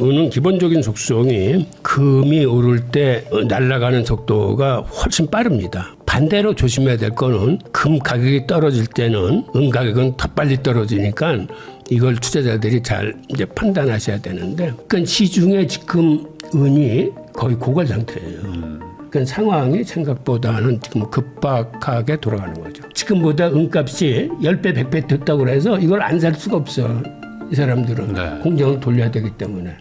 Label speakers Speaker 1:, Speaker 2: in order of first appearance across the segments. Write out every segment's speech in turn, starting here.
Speaker 1: 은은 기본적인 속성이 금이 오를 때 날아가는 속도가 훨씬 빠릅니다. 반대로 조심해야 될 거는 금 가격이 떨어질 때는 은 가격은 더 빨리 떨어지니까 이걸 투자자들이 잘 이제 판단하셔야 되는데, 그러니까 시중에 지금 은이 거의 고갈 상태예요. 그러니까 상황이 생각보다는 지금 급박하게 돌아가는 거죠. 지금보다 은값이 10배, 100배 됐다고 해서 이걸 안 살 수가 없어. 이 사람들은
Speaker 2: 네.
Speaker 1: 공정을 돌려야 되기 때문에.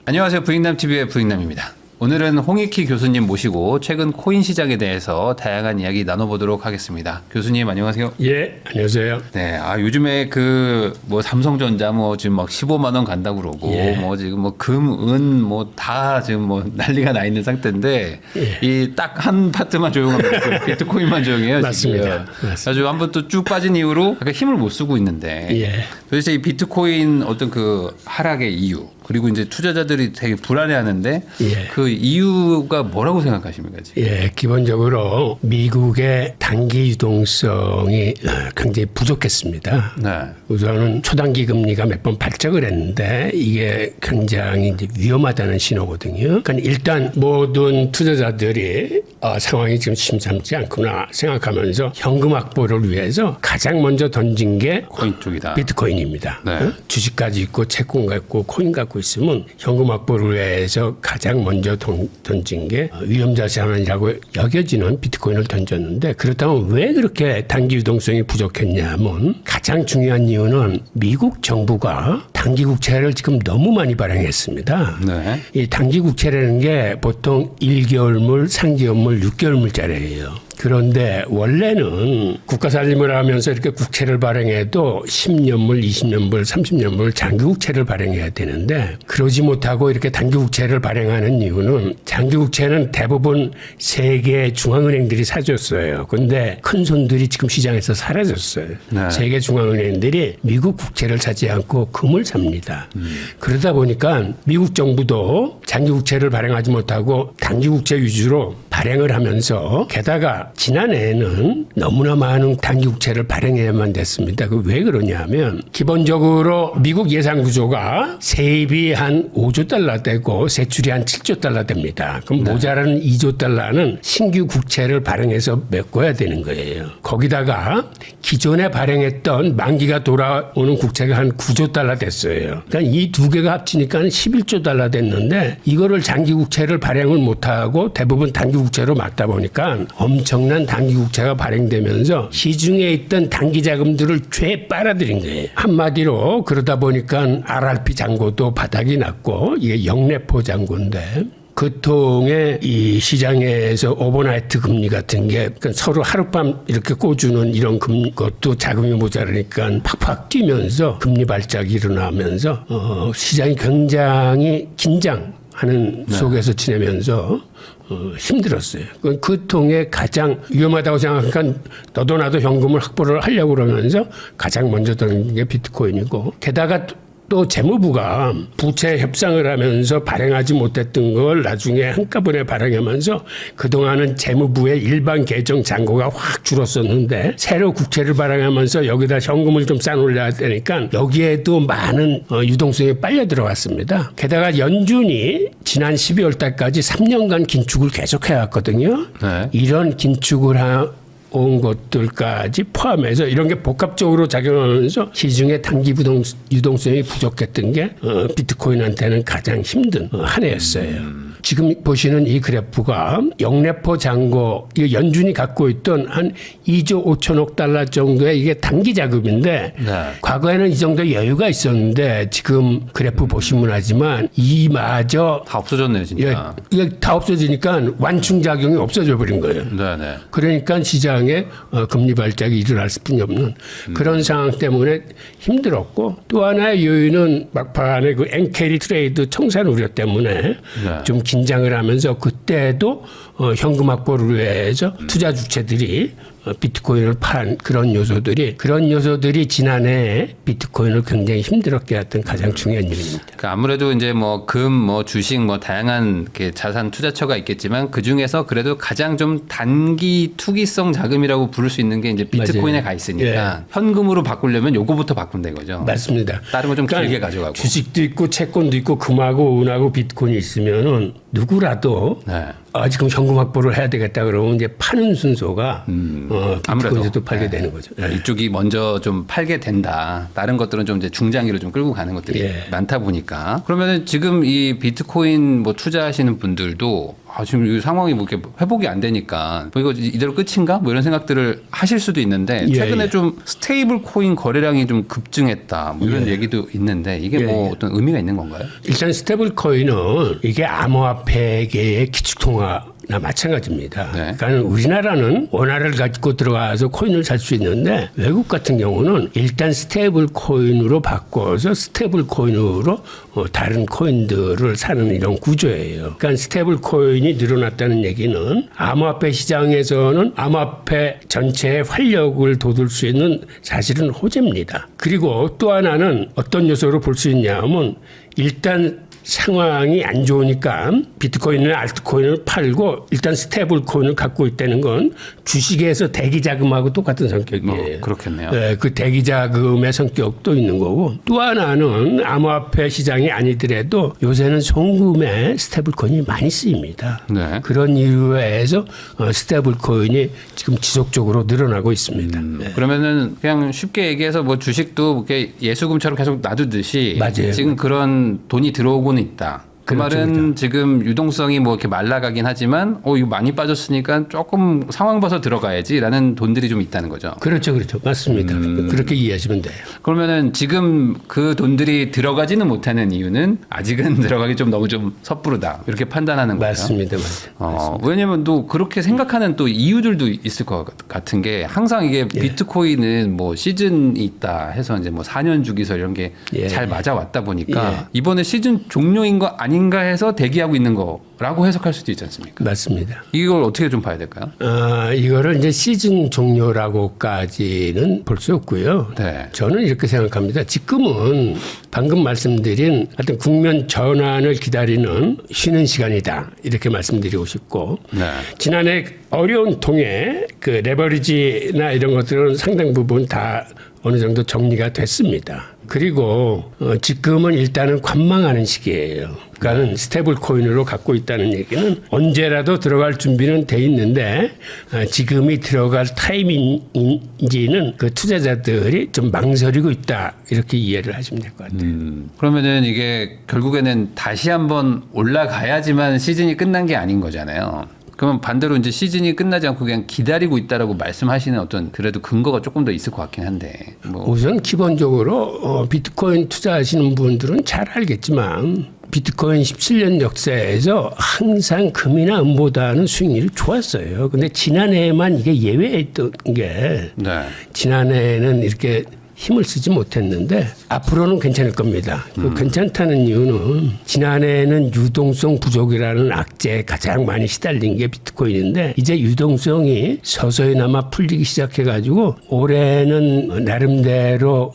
Speaker 2: 안녕하세요. 부익남TV의 부익남입니다. 오늘은 홍익희 교수님 모시고 최근 코인 시장에 대해서 다양한 이야기 나눠보도록 하겠습니다. 교수님 안녕하세요.
Speaker 1: 예, 안녕하세요.
Speaker 2: 네, 요즘에 뭐 삼성전자 지금 막 15만 원 간다고 그러고
Speaker 1: 예.
Speaker 2: 지금 금, 은 다 지금 난리가 나 있는 상태인데
Speaker 1: 예.
Speaker 2: 이 딱 한 파트만 조용합니다. 비트코인만 조용해요.
Speaker 1: 맞습니다.
Speaker 2: 아주 한번 또 쭉 빠진 이후로 약간 힘을 못 쓰고 있는데
Speaker 1: 예.
Speaker 2: 도대체 이 비트코인 어떤 그 하락의 이유, 그리고 이제 투자자들이 되게 불안해하는데
Speaker 1: 예.
Speaker 2: 그 이유가 뭐라고 생각하십니까? 지금?
Speaker 1: 예, 기본적으로 미국의 단기 유동성이 굉장히 부족했습니다.
Speaker 2: 네.
Speaker 1: 우선은 초단기 금리가 몇 번 발작을 했는데 이게 굉장히 이제 위험하다는 신호거든요. 그러니까 일단 모든 투자자들이 상황이 지금 심상치 않구나 생각하면서 현금 확보를 위해서 가장 먼저 던진 게
Speaker 2: 코인 쪽이다.
Speaker 1: 비트코인입니다.
Speaker 2: 네.
Speaker 1: 주식 가지고 채권 갖고 코인 갖고 있으면 현금 확보를 위해서 가장 먼저 던진 게 위험자산이라고 여겨지는 비트코인을 던졌는데, 그렇다면 왜 그렇게 단기 유동성이 부족했냐면 가장 중요한 이유는 미국 정부가 단기 국채를 지금 너무 많이 발행했습니다.
Speaker 2: 네.
Speaker 1: 이 단기 국채라는 게 보통 1개월물, 3개월물, 6개월물짜리예요. 그런데 원래는 국가 살림을 하면서 이렇게 국채를 발행해도 10년물, 20년물, 30년물 장기 국채를 발행해야 되는데, 그러지 못하고 이렇게 단기 국채를 발행하는 이유는 장기 국채는 대부분 세계 중앙은행들이 사줬어요. 근데 큰 손들이 지금 시장에서 사라졌어요.
Speaker 2: 네.
Speaker 1: 세계 중앙은행들이 미국 국채를 사지 않고 금을 삽니다. 그러다 보니까 미국 정부도 장기 국채를 발행하지 못하고 단기 국채 위주로 발행을 하면서, 게다가 지난해에는 너무나 많은 단기 국채를 발행해야만 됐습니다. 그 왜 그러냐면 기본적으로 미국 예산 구조가 세입이 한 5조 달러 되고 세출이 한 7조 달러 됩니다. 그럼 모자라는 2조 달러는 신규 국채를 발행해서 메꿔야 되는 거예요. 거기다가 기존에 발행했던 만기가 돌아오는 국채가 한 9조 달러 됐어요. 그러니까 이 두 개가 합치니까 11조 달러 됐는데, 이거를 장기 국채를 발행을 못하고 대부분 단기 국채로 막다 보니까 엄청난 단기 국채가 발행되면서 시중에 있던 단기 자금들을 죄 빨아들인 거예요. 한마디로 그러다 보니까 RRP 잔고도 바닥이 났고, 이게 영래포 잔고인데, 그 통에 이 시장에서 오버나이트 금리 같은 게 서로 하룻밤 이렇게 꽂주는 이런 것도 자금이 모자라니까 팍팍 뛰면서 금리 발작이 일어나면서 시장이 굉장히 긴장하는 속에서 지내면서 힘들었어요. 그 통에 가장 위험하다고 생각하니까 너도 나도 현금을 확보를 하려고 그러면서 가장 먼저 던진 게 비트코인이고, 게다가 또 재무부가 부채 협상을 하면서 발행하지 못했던 걸 나중에 한꺼번에 발행하면서 그동안은 재무부의 일반 계정 잔고가 확 줄었었는데, 새로 국채를 발행하면서 여기다 현금을 좀 쌓아놓으려야 되니까 여기에도 많은 유동성이 빨려 들어갔습니다. 게다가 연준이 지난 12월 달까지 3년간 긴축을 계속해왔거든요.
Speaker 2: 네.
Speaker 1: 이런 긴축을 온 것들까지 포함해서 이런 게 복합적으로 작용하면서 시중의 단기 유동성이 부족했던 게 비트코인한테는 가장 힘든 한 해였어요. 지금 보시는 이 그래프가 영래포 잔고, 이거 연준이 갖고 있던 한 2조 5천억 달러 정도의 이게 단기 자금인데,
Speaker 2: 네.
Speaker 1: 과거에는 이 정도 여유가 있었는데 지금 그래프 보시면 하지만 이마저
Speaker 2: 다 없어졌네요, 진짜.
Speaker 1: 이게 다 없어지니까 완충작용이 없어져 버린 거예요.
Speaker 2: 네네.
Speaker 1: 그러니까 시장에 금리 발작이 일어날 수밖에 없는 그런 상황 때문에 힘들었고, 또 하나의 요인은 막판에 그 엔캐리 트레이드 청산 우려 때문에
Speaker 2: 네.
Speaker 1: 좀 긴장을 하면서 그때도 현금 확보를 위해서 투자 주체들이 비트코인을 판 그런 요소들이 지난해 비트코인을 굉장히 힘들었게 했던 가장 중요한 일입니다.
Speaker 2: 그러니까 아무래도 이제 뭐 금, 뭐 주식, 뭐 다양한 이렇게 자산 투자처가 있겠지만 그 중에서 그래도 가장 좀 단기 투기성 자금이라고 부를 수 있는 게 이제 비트코인에
Speaker 1: 맞아요.
Speaker 2: 가 있으니까 현금으로 바꾸려면 요거부터 바꾼다 이거죠.
Speaker 1: 맞습니다.
Speaker 2: 다른 거 좀 길게 가져가고.
Speaker 1: 주식도 있고 채권도 있고 금하고 은하고 비트코인이 있으면은 누구라도
Speaker 2: 네.
Speaker 1: 지금 현금 확보를 해야 되겠다 그러면 이제 파는 순서가 비트코인도 팔게 되는 거죠. 예.
Speaker 2: 이쪽이 먼저 좀 팔게 된다. 다른 것들은 좀 이제 중장기로 좀 끌고 가는 것들이
Speaker 1: 예.
Speaker 2: 많다 보니까. 그러면은 지금 이 비트코인 뭐 투자하시는 분들도 지금 이 상황이 뭐 이렇게 회복이 안 되니까 뭐 이거 이대로 끝인가? 뭐 이런 생각들을 하실 수도 있는데 최근에
Speaker 1: 예.
Speaker 2: 좀 스테이블 코인 거래량이 좀 급증했다. 뭐 이런 얘기도 있는데 이게 뭐 어떤 의미가 있는 건가요?
Speaker 1: 일단 스테이블 코인은 이게 암호화폐계의 기축통화나 마찬가지입니다.
Speaker 2: 네.
Speaker 1: 그러니까 우리나라는 원화를 가지고 들어가서 코인을 살 수 있는데 외국 같은 경우는 일단 스테이블 코인으로 바꿔서 스테이블 코인으로 다른 코인들을 사는 이런 구조예요. 그러니까 스테이블 코인이 늘어났다는 얘기는 암호화폐 시장에서는 암호화폐 전체의 활력을 돋울 수 있는 사실은 호재입니다. 그리고 또 하나는 어떤 요소로 볼 수 있냐면 일단 상황이 안 좋으니까 비트코인이나 알트코인을 팔고 일단 스테이블 코인을 갖고 있다는 건 주식에서 대기 자금하고 똑같은 성격이에요.
Speaker 2: 그렇겠네요.
Speaker 1: 네, 그 대기 자금의 성격도 있는 거고 또 하나는 암호화폐 시장이 아니더라도 요새는 송금에 스테이블 코인이 많이 쓰입니다.
Speaker 2: 네.
Speaker 1: 그런 이유에서 스테이블 코인이 지금 지속적으로 늘어나고 있습니다. 네.
Speaker 2: 그러면은 그냥 쉽게 얘기해서 뭐 주식도 이렇게 예수금처럼 계속 놔두듯이
Speaker 1: 맞아요.
Speaker 2: 지금 그런 돈이 들어오고는 있다. 그
Speaker 1: 그렇죠,
Speaker 2: 말은 지금 유동성이 뭐 이렇게 말라가긴 하지만 이거 많이 빠졌으니까 조금 상황 봐서 들어가야지라는 돈들이 좀 있다는 거죠.
Speaker 1: 그렇죠. 맞습니다. 그렇게 이해하시면 돼요.
Speaker 2: 그러면은 지금 그 돈들이 들어가지는 못하는 이유는 아직은 들어가기 좀 너무 좀 섣부르다 이렇게 판단하는 거예요.
Speaker 1: 맞습니다.
Speaker 2: 왜냐면 또 그렇게 생각하는 또 이유들도 있을 것 같은 게 항상 이게 비트코인은 뭐 시즌이 있다 해서 이제 뭐 4년 주기설 이런 게 잘 맞아왔다 보니까 이번에 시즌 종료인 거 아닌가 해서 대기하고 있는 거라고 해석할 수도 있지 않습니까?
Speaker 1: 맞습니다.
Speaker 2: 이걸 어떻게 좀 봐야 될까요?
Speaker 1: 이거를 이제 시즌 종료라고까지는 볼 수 없고요.
Speaker 2: 네.
Speaker 1: 저는 이렇게 생각합니다. 지금은 방금 말씀드린 하여튼 국면 전환을 기다리는 쉬는 시간이다. 이렇게 말씀드리고 싶고
Speaker 2: 네.
Speaker 1: 지난해 어려운 통에 그 레버리지나 이런 것들은 상당 부분 다 어느 정도 정리가 됐습니다. 그리고 지금은 일단은 관망하는 시기예요. 그러니까는 스테이블 코인으로 갖고 있다는 얘기는 언제라도 들어갈 준비는 돼 있는데 지금이 들어갈 타이밍인지는 그 투자자들이 좀 망설이고 있다 이렇게 이해를 하시면 될 것 같아요.
Speaker 2: 그러면은 이게 결국에는 다시 한번 올라가야지만 시즌이 끝난 게 아닌 거잖아요. 그러면 반대로 이제 시즌이 끝나지 않고 그냥 기다리고 있다라고 말씀하시는 어떤 그래도 근거가 조금 더 있을 것 같긴 한데. 뭐.
Speaker 1: 우선 기본적으로 비트코인 투자하시는 분들은 잘 알겠지만 비트코인 17년 역사에서 항상 금이나 은보다는 수익률이 좋았어요. 근데 지난해에만 이게 예외였던 게 지난해에는 이렇게 힘을 쓰지 못했는데 앞으로는 괜찮을 겁니다. 그 괜찮다는 이유는 지난해에는 유동성 부족이라는 악재에 가장 많이 시달린 게 비트코인인데 이제 유동성이 서서히나마 풀리기 시작해가지고 올해는 나름대로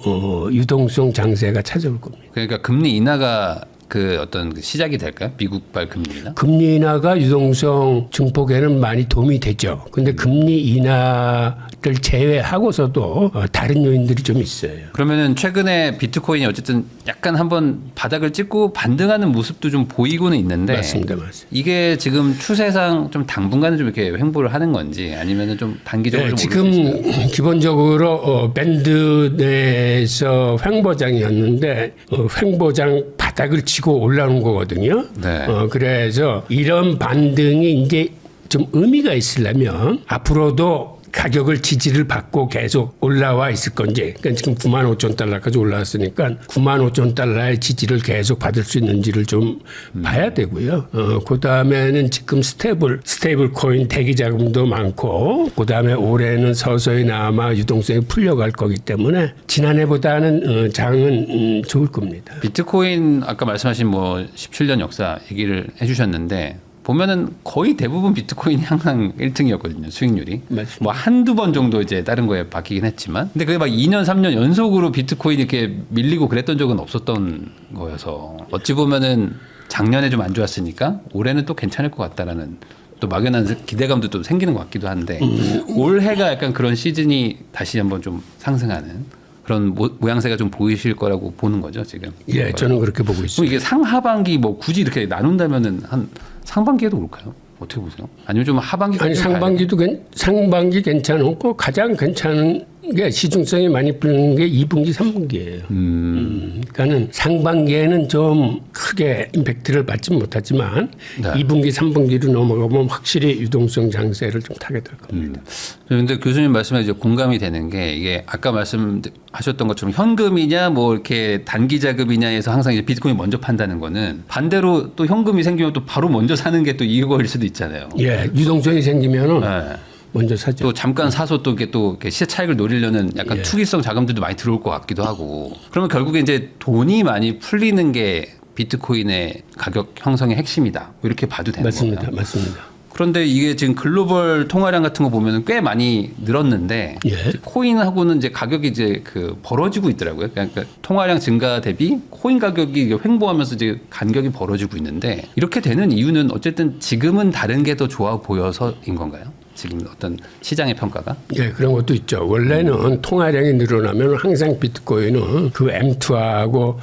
Speaker 1: 유동성 장세가 찾아올 겁니다.
Speaker 2: 그러니까 금리 인하가 그 어떤 시작이 될까요? 미국발 금리 인하?
Speaker 1: 금리 인하가 유동성 증폭에는 많이 도움이 되죠. 근데 금리 인하를 제외하고서도 다른 요인들이 좀 있어요.
Speaker 2: 그러면은 최근에 비트코인이 어쨌든 약간 한번 바닥을 찍고 반등하는 모습도 좀 보이고는 있는데
Speaker 1: 맞습니다.
Speaker 2: 이게 지금 추세상 좀 당분간은 좀 이렇게 횡보를 하는 건지 아니면은 좀 단기적으로 좀
Speaker 1: 지금 기본적으로 밴드 내에서 횡보장이었는데 횡보장 바닥을 치고 올라오는 거거든요.
Speaker 2: 네.
Speaker 1: 그래서 이런 반등이 이제 좀 의미가 있으려면 앞으로도 가격을 지지를 받고 계속 올라와 있을 건지, 그러니까 지금 95,000달러까지 올라왔으니까 95,000달러의 지지를 계속 받을 수 있는지를 좀 봐야 되고요. 그 다음에는 지금 스테이블 코인 대기 자금도 많고, 그 다음에 올해는 서서히나마 유동성이 풀려갈 거기 때문에 지난해보다는 장은 좋을 겁니다.
Speaker 2: 비트코인 아까 말씀하신 뭐 17년 역사 얘기를 해주셨는데 보면은 거의 대부분 비트코인이 항상 1등이었거든요. 수익률이.
Speaker 1: 맞습니다.
Speaker 2: 뭐 한두 번 정도 이제 다른 거에 바뀌긴 했지만. 근데 그게 막 2년, 3년 연속으로 비트코인이 이렇게 밀리고 그랬던 적은 없었던 거여서 어찌 보면은 작년에 좀 안 좋았으니까 올해는 또 괜찮을 것 같다라는 또 막연한 기대감도 또 생기는 것 같기도 한데 올해가 약간 그런 시즌이 다시 한번 좀 상승하는 그런 모양새가 좀 보이실 거라고 보는 거죠, 지금.
Speaker 1: 예, 저는 그렇게 보고
Speaker 2: 그럼
Speaker 1: 있습니다.
Speaker 2: 이게 상하반기 뭐 굳이 이렇게 나눈다면은 한 상반기에도 올까요? 어떻게 보세요? 아니면 좀 하반기?
Speaker 1: 아니 상반기 괜찮고 가장 괜찮은 게 시중성이 많이 풀리는 게 2분기, 3분기예요. 그러니까는 상반기에는 좀 크게 임팩트를 받지 못하지만
Speaker 2: 네.
Speaker 1: 2분기, 3분기로 넘어가면 확실히 유동성 장세를 좀 타게 될 겁니다.
Speaker 2: 그런데 교수님 말씀에 이제 공감이 되는 게 이게 아까 말씀하셨던 것처럼 현금이냐 뭐 이렇게 단기 자금이냐에서 항상 이제 비트코인 먼저 판다는 거는 반대로 또 현금이 생기면 또 바로 먼저 사는 게 또 이유일 수도 있잖아요.
Speaker 1: 예, 유동성이 생기면은
Speaker 2: 네.
Speaker 1: 먼저 사죠.
Speaker 2: 또 잠깐 사서 또 이렇게 시세 차익을 노리려는 약간
Speaker 1: 예.
Speaker 2: 투기성 자금들도 많이 들어올 것 같기도 하고. 그러면 결국에 이제 돈이 많이 풀리는 게 비트코인의 가격 형성의 핵심이다. 이렇게 봐도 되는
Speaker 1: 맞습니다.
Speaker 2: 거예요.
Speaker 1: 맞습니다.
Speaker 2: 그런데 이게 지금 글로벌 통화량 같은 거 보면은 꽤 많이 늘었는데
Speaker 1: 예.
Speaker 2: 코인하고는 이제 가격이 이제 그 벌어지고 있더라고요. 그러니까 통화량 증가 대비 코인 가격이 횡보하면서 이제 간격이 벌어지고 있는데 이렇게 되는 이유는 어쨌든 지금은 다른 게 더 좋아 보여서인 건가요? 지금 어떤 시장의 평가가?
Speaker 1: 예, 그런 것도 있죠. 원래는 통화량이 늘어나면 항상 비트코인은 그 M2하고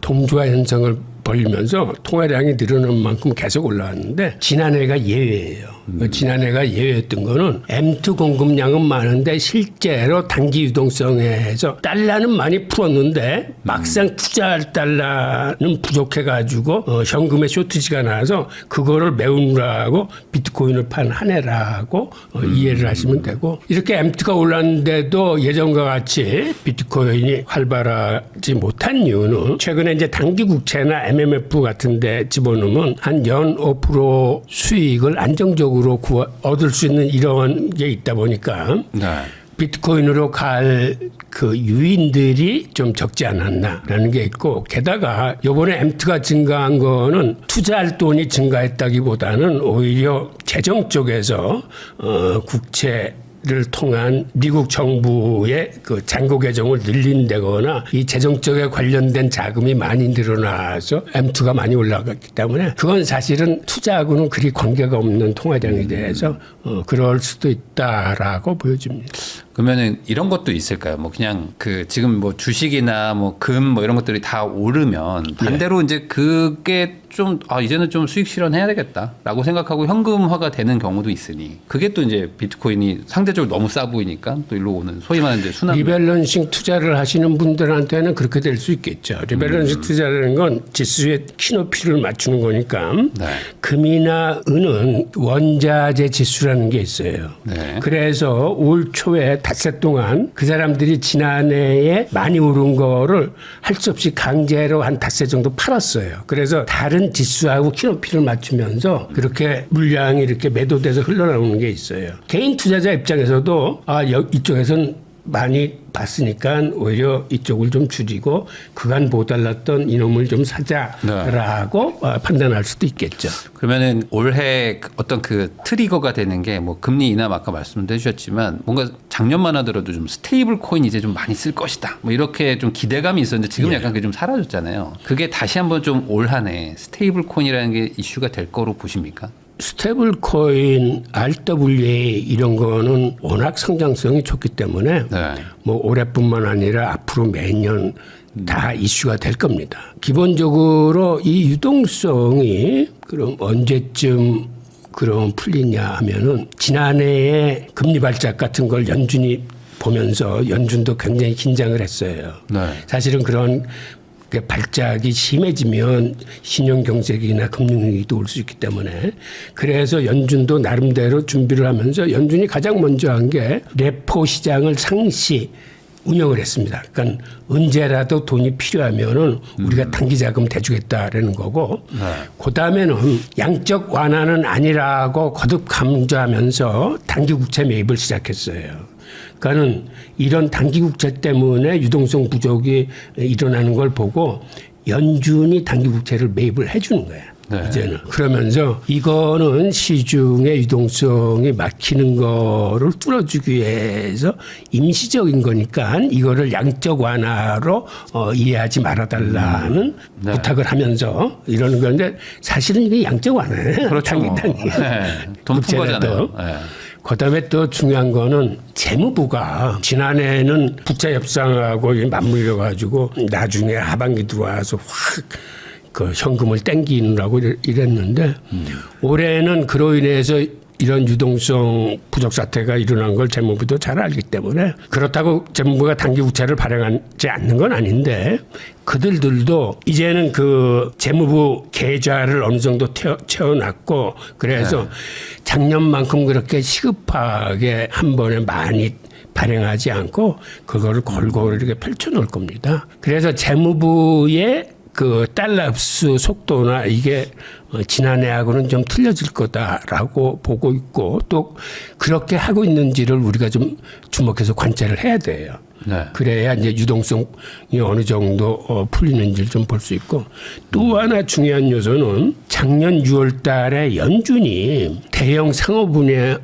Speaker 1: 동조화 현상을 벌리면서 통화량이 늘어나는 만큼 계속 올라왔는데 지난해가 예외예요. 지난해가 예외였던 거는 M2 공급량은 많은데 실제로 단기 유동성에서 달러는 많이 풀었는데 막상 투자할 달러는 부족해가지고 현금에 쇼트지가 나서 그거를 메우느라고 비트코인을 판 한 해라고 이해를 하시면 되고 이렇게 M2가 올랐는데도 예전과 같이 비트코인이 활발하지 못한 이유는 최근에 이제 단기 국채나 MMF 같은 데 집어넣으면 한 연 5% 수익을 안정적으로 얻을 수 있는 이런 게 있다 보니까
Speaker 2: 네.
Speaker 1: 비트코인으로 갈 그 유인들이 좀 적지 않았나라는 게 있고 게다가 이번에 M2가 증가한 거는 투자할 돈이 증가했다기보다는 오히려 재정 쪽에서 국채 를 통한 미국 정부의 그 잔고 개정을 늘린다거나 이 재정 쪽에 관련된 자금이 많이 늘어나서 M2가 많이 올라갔기 때문에 그건 사실은 투자하고는 그리 관계가 없는 통화량에 대해서 그럴 수도 있다라고 보여집니다.
Speaker 2: 그러면은 이런 것도 있을까요? 뭐 그냥 그 지금 뭐 주식이나 뭐 금 뭐 이런 것들이 다 오르면 반대로 이제 그게 좀 이제는 좀 수익 실현해야 되겠다라고 생각하고 현금화가 되는 경우도 있으니 그게 또 이제 비트코인이 상대적으로 너무 싸 보이니까 또 일로 오는 소위 말하는 이제 순환
Speaker 1: 리밸런싱 투자를 하시는 분들한테는 그렇게 될 수 있겠죠. 리밸런싱 투자라는 건 지수의 키높이를 맞추는 거니까
Speaker 2: 네.
Speaker 1: 금이나 은은 원자재 지수라는 게 있어요.
Speaker 2: 네.
Speaker 1: 그래서 올 초에 닷새 동안 그 사람들이 지난해에 많이 오른 거를 할 수 없이 강제로 한 닷새 정도 팔았어요. 그래서 다른 지수하고 키높이를 맞추면서 그렇게 물량이 이렇게 매도돼서 흘러나오는 게 있어요. 개인 투자자 입장에서도 이쪽에서는 많이 봤으니까 오히려 이쪽을 좀 줄이고 그간 못 달랐던 이놈을 좀 사자라고 판단할 수도 있겠죠.
Speaker 2: 그러면은 올해 어떤 그 트리거가 되는 게 뭐 금리 인하 아까 말씀도 해주셨지만 뭔가 작년만 하더라도 좀 스테이블 코인 이제 좀 많이 쓸 것이다. 뭐 이렇게 좀 기대감이 있었는데 지금 약간 그게 좀 사라졌잖아요. 그게 다시 한번 좀 올 한해 스테이블 코인이라는 게 이슈가 될 거로 보십니까?
Speaker 1: 스테이블 코인, RWA 이런 거는 워낙 성장성이 좋기 때문에
Speaker 2: 네.
Speaker 1: 뭐 올해뿐만 아니라 앞으로 매년 다 이슈가 될 겁니다. 기본적으로 이 유동성이 그럼 언제쯤 그럼 풀리냐 하면은 지난해에 금리 발작 같은 걸 연준이 보면서 연준도 굉장히 긴장을 했어요.
Speaker 2: 네.
Speaker 1: 사실은 그런 발작이 심해지면 신용경색이나 금융위기도 올 수 있기 때문에 그래서 연준도 나름대로 준비를 하면서 연준이 가장 먼저 한 게 레포 시장을 상시 운영을 했습니다. 그러니까 언제라도 돈이 필요하면은 우리가 단기 자금 대주겠다라는 거고, 그 다음에는 양적 완화는 아니라고 거듭 강조하면서 단기 국채 매입을 시작했어요. 그러니까는 이런 단기 국채 때문에 유동성 부족이 일어나는 걸 보고 연준이 단기 국채를 매입을 해주는 거예요.
Speaker 2: 네.
Speaker 1: 이제는. 그러면서 이거는 시중의 유동성이 막히는 거를 뚫어주기 위해서 임시적인 거니까 이거를 양적 완화로 이해하지 말아달라는
Speaker 2: 네.
Speaker 1: 부탁을 하면서 이러는 건데 사실은 이게 양적 완화예요.
Speaker 2: 그렇죠.
Speaker 1: 당연히.
Speaker 2: 네. 돈 푼 거잖아요. 네.
Speaker 1: 그다음에 또 중요한 거는 재무부가 지난해는 국제 협상하고 맞물려 가지고 나중에 하반기 들어와서 확 그 현금을 땡기느라고 이랬는데 올해는 그로 인해서 이런 유동성 부족 사태가 일어난 걸 재무부도 잘 알기 때문에 그렇다고 재무부가 단기 국채를 발행하지 않는 건 아닌데 그들도 이제는 그 재무부 계좌를 어느 정도 채워놨고 그래서 작년만큼 그렇게 시급하게 한 번에 많이 발행하지 않고 그거를 골고루 이렇게 펼쳐놓을 겁니다. 그래서 재무부의 그 달러 흡수 속도나 이게 지난해하고는 좀 틀려질 거다라고 보고 있고 또 그렇게 하고 있는지를 우리가 좀 주목해서 관찰을 해야 돼요.
Speaker 2: 네.
Speaker 1: 그래야 이제 유동성이 어느 정도 풀리는지를 좀 볼 수 있고 또 하나 중요한 요소는 작년 6월 달에 연준이 대형 상업은행을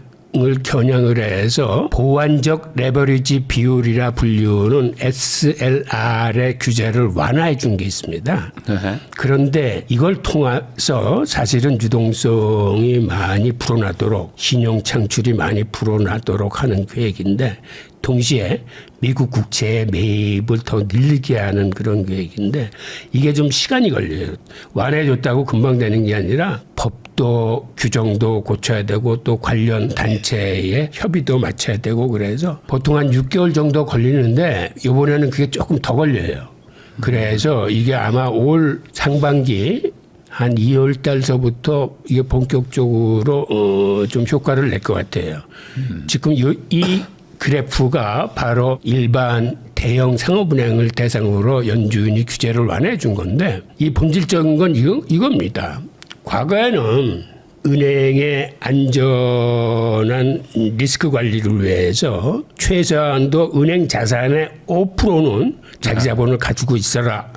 Speaker 1: 겨냥을 해서 보완적 레버리지 비율이라 불리우는 SLR의 규제를 완화해 준 게 있습니다.
Speaker 2: 네.
Speaker 1: 그런데 이걸 통해서 사실은 유동성이 많이 불어나도록 신용 창출이 많이 불어나도록 하는 계획인데 동시에 미국 국채의 매입을 더 늘리게 하는 그런 계획인데 이게 좀 시간이 걸려요. 완화해줬다고 금방 되는 게 아니라 법도 규정도 고쳐야 되고 또 관련 단체의 협의도 맞춰야 되고 그래서 보통 한 6개월 정도 걸리는데 이번에는 그게 조금 더 걸려요. 그래서 이게 아마 올 상반기 한 2월 달서부터 이게 본격적으로 좀 효과를 낼 것 같아요. 지금 이 그래프가 바로 일반 대형 상업은행을 대상으로 연준이 규제를 완화해 준 건데 이 본질적인 건 이겁니다. 과거에는 은행의 안전한 리스크 관리를 위해서 최소한도 은행 자산의 5%는 자기 자본을 가지고 있어라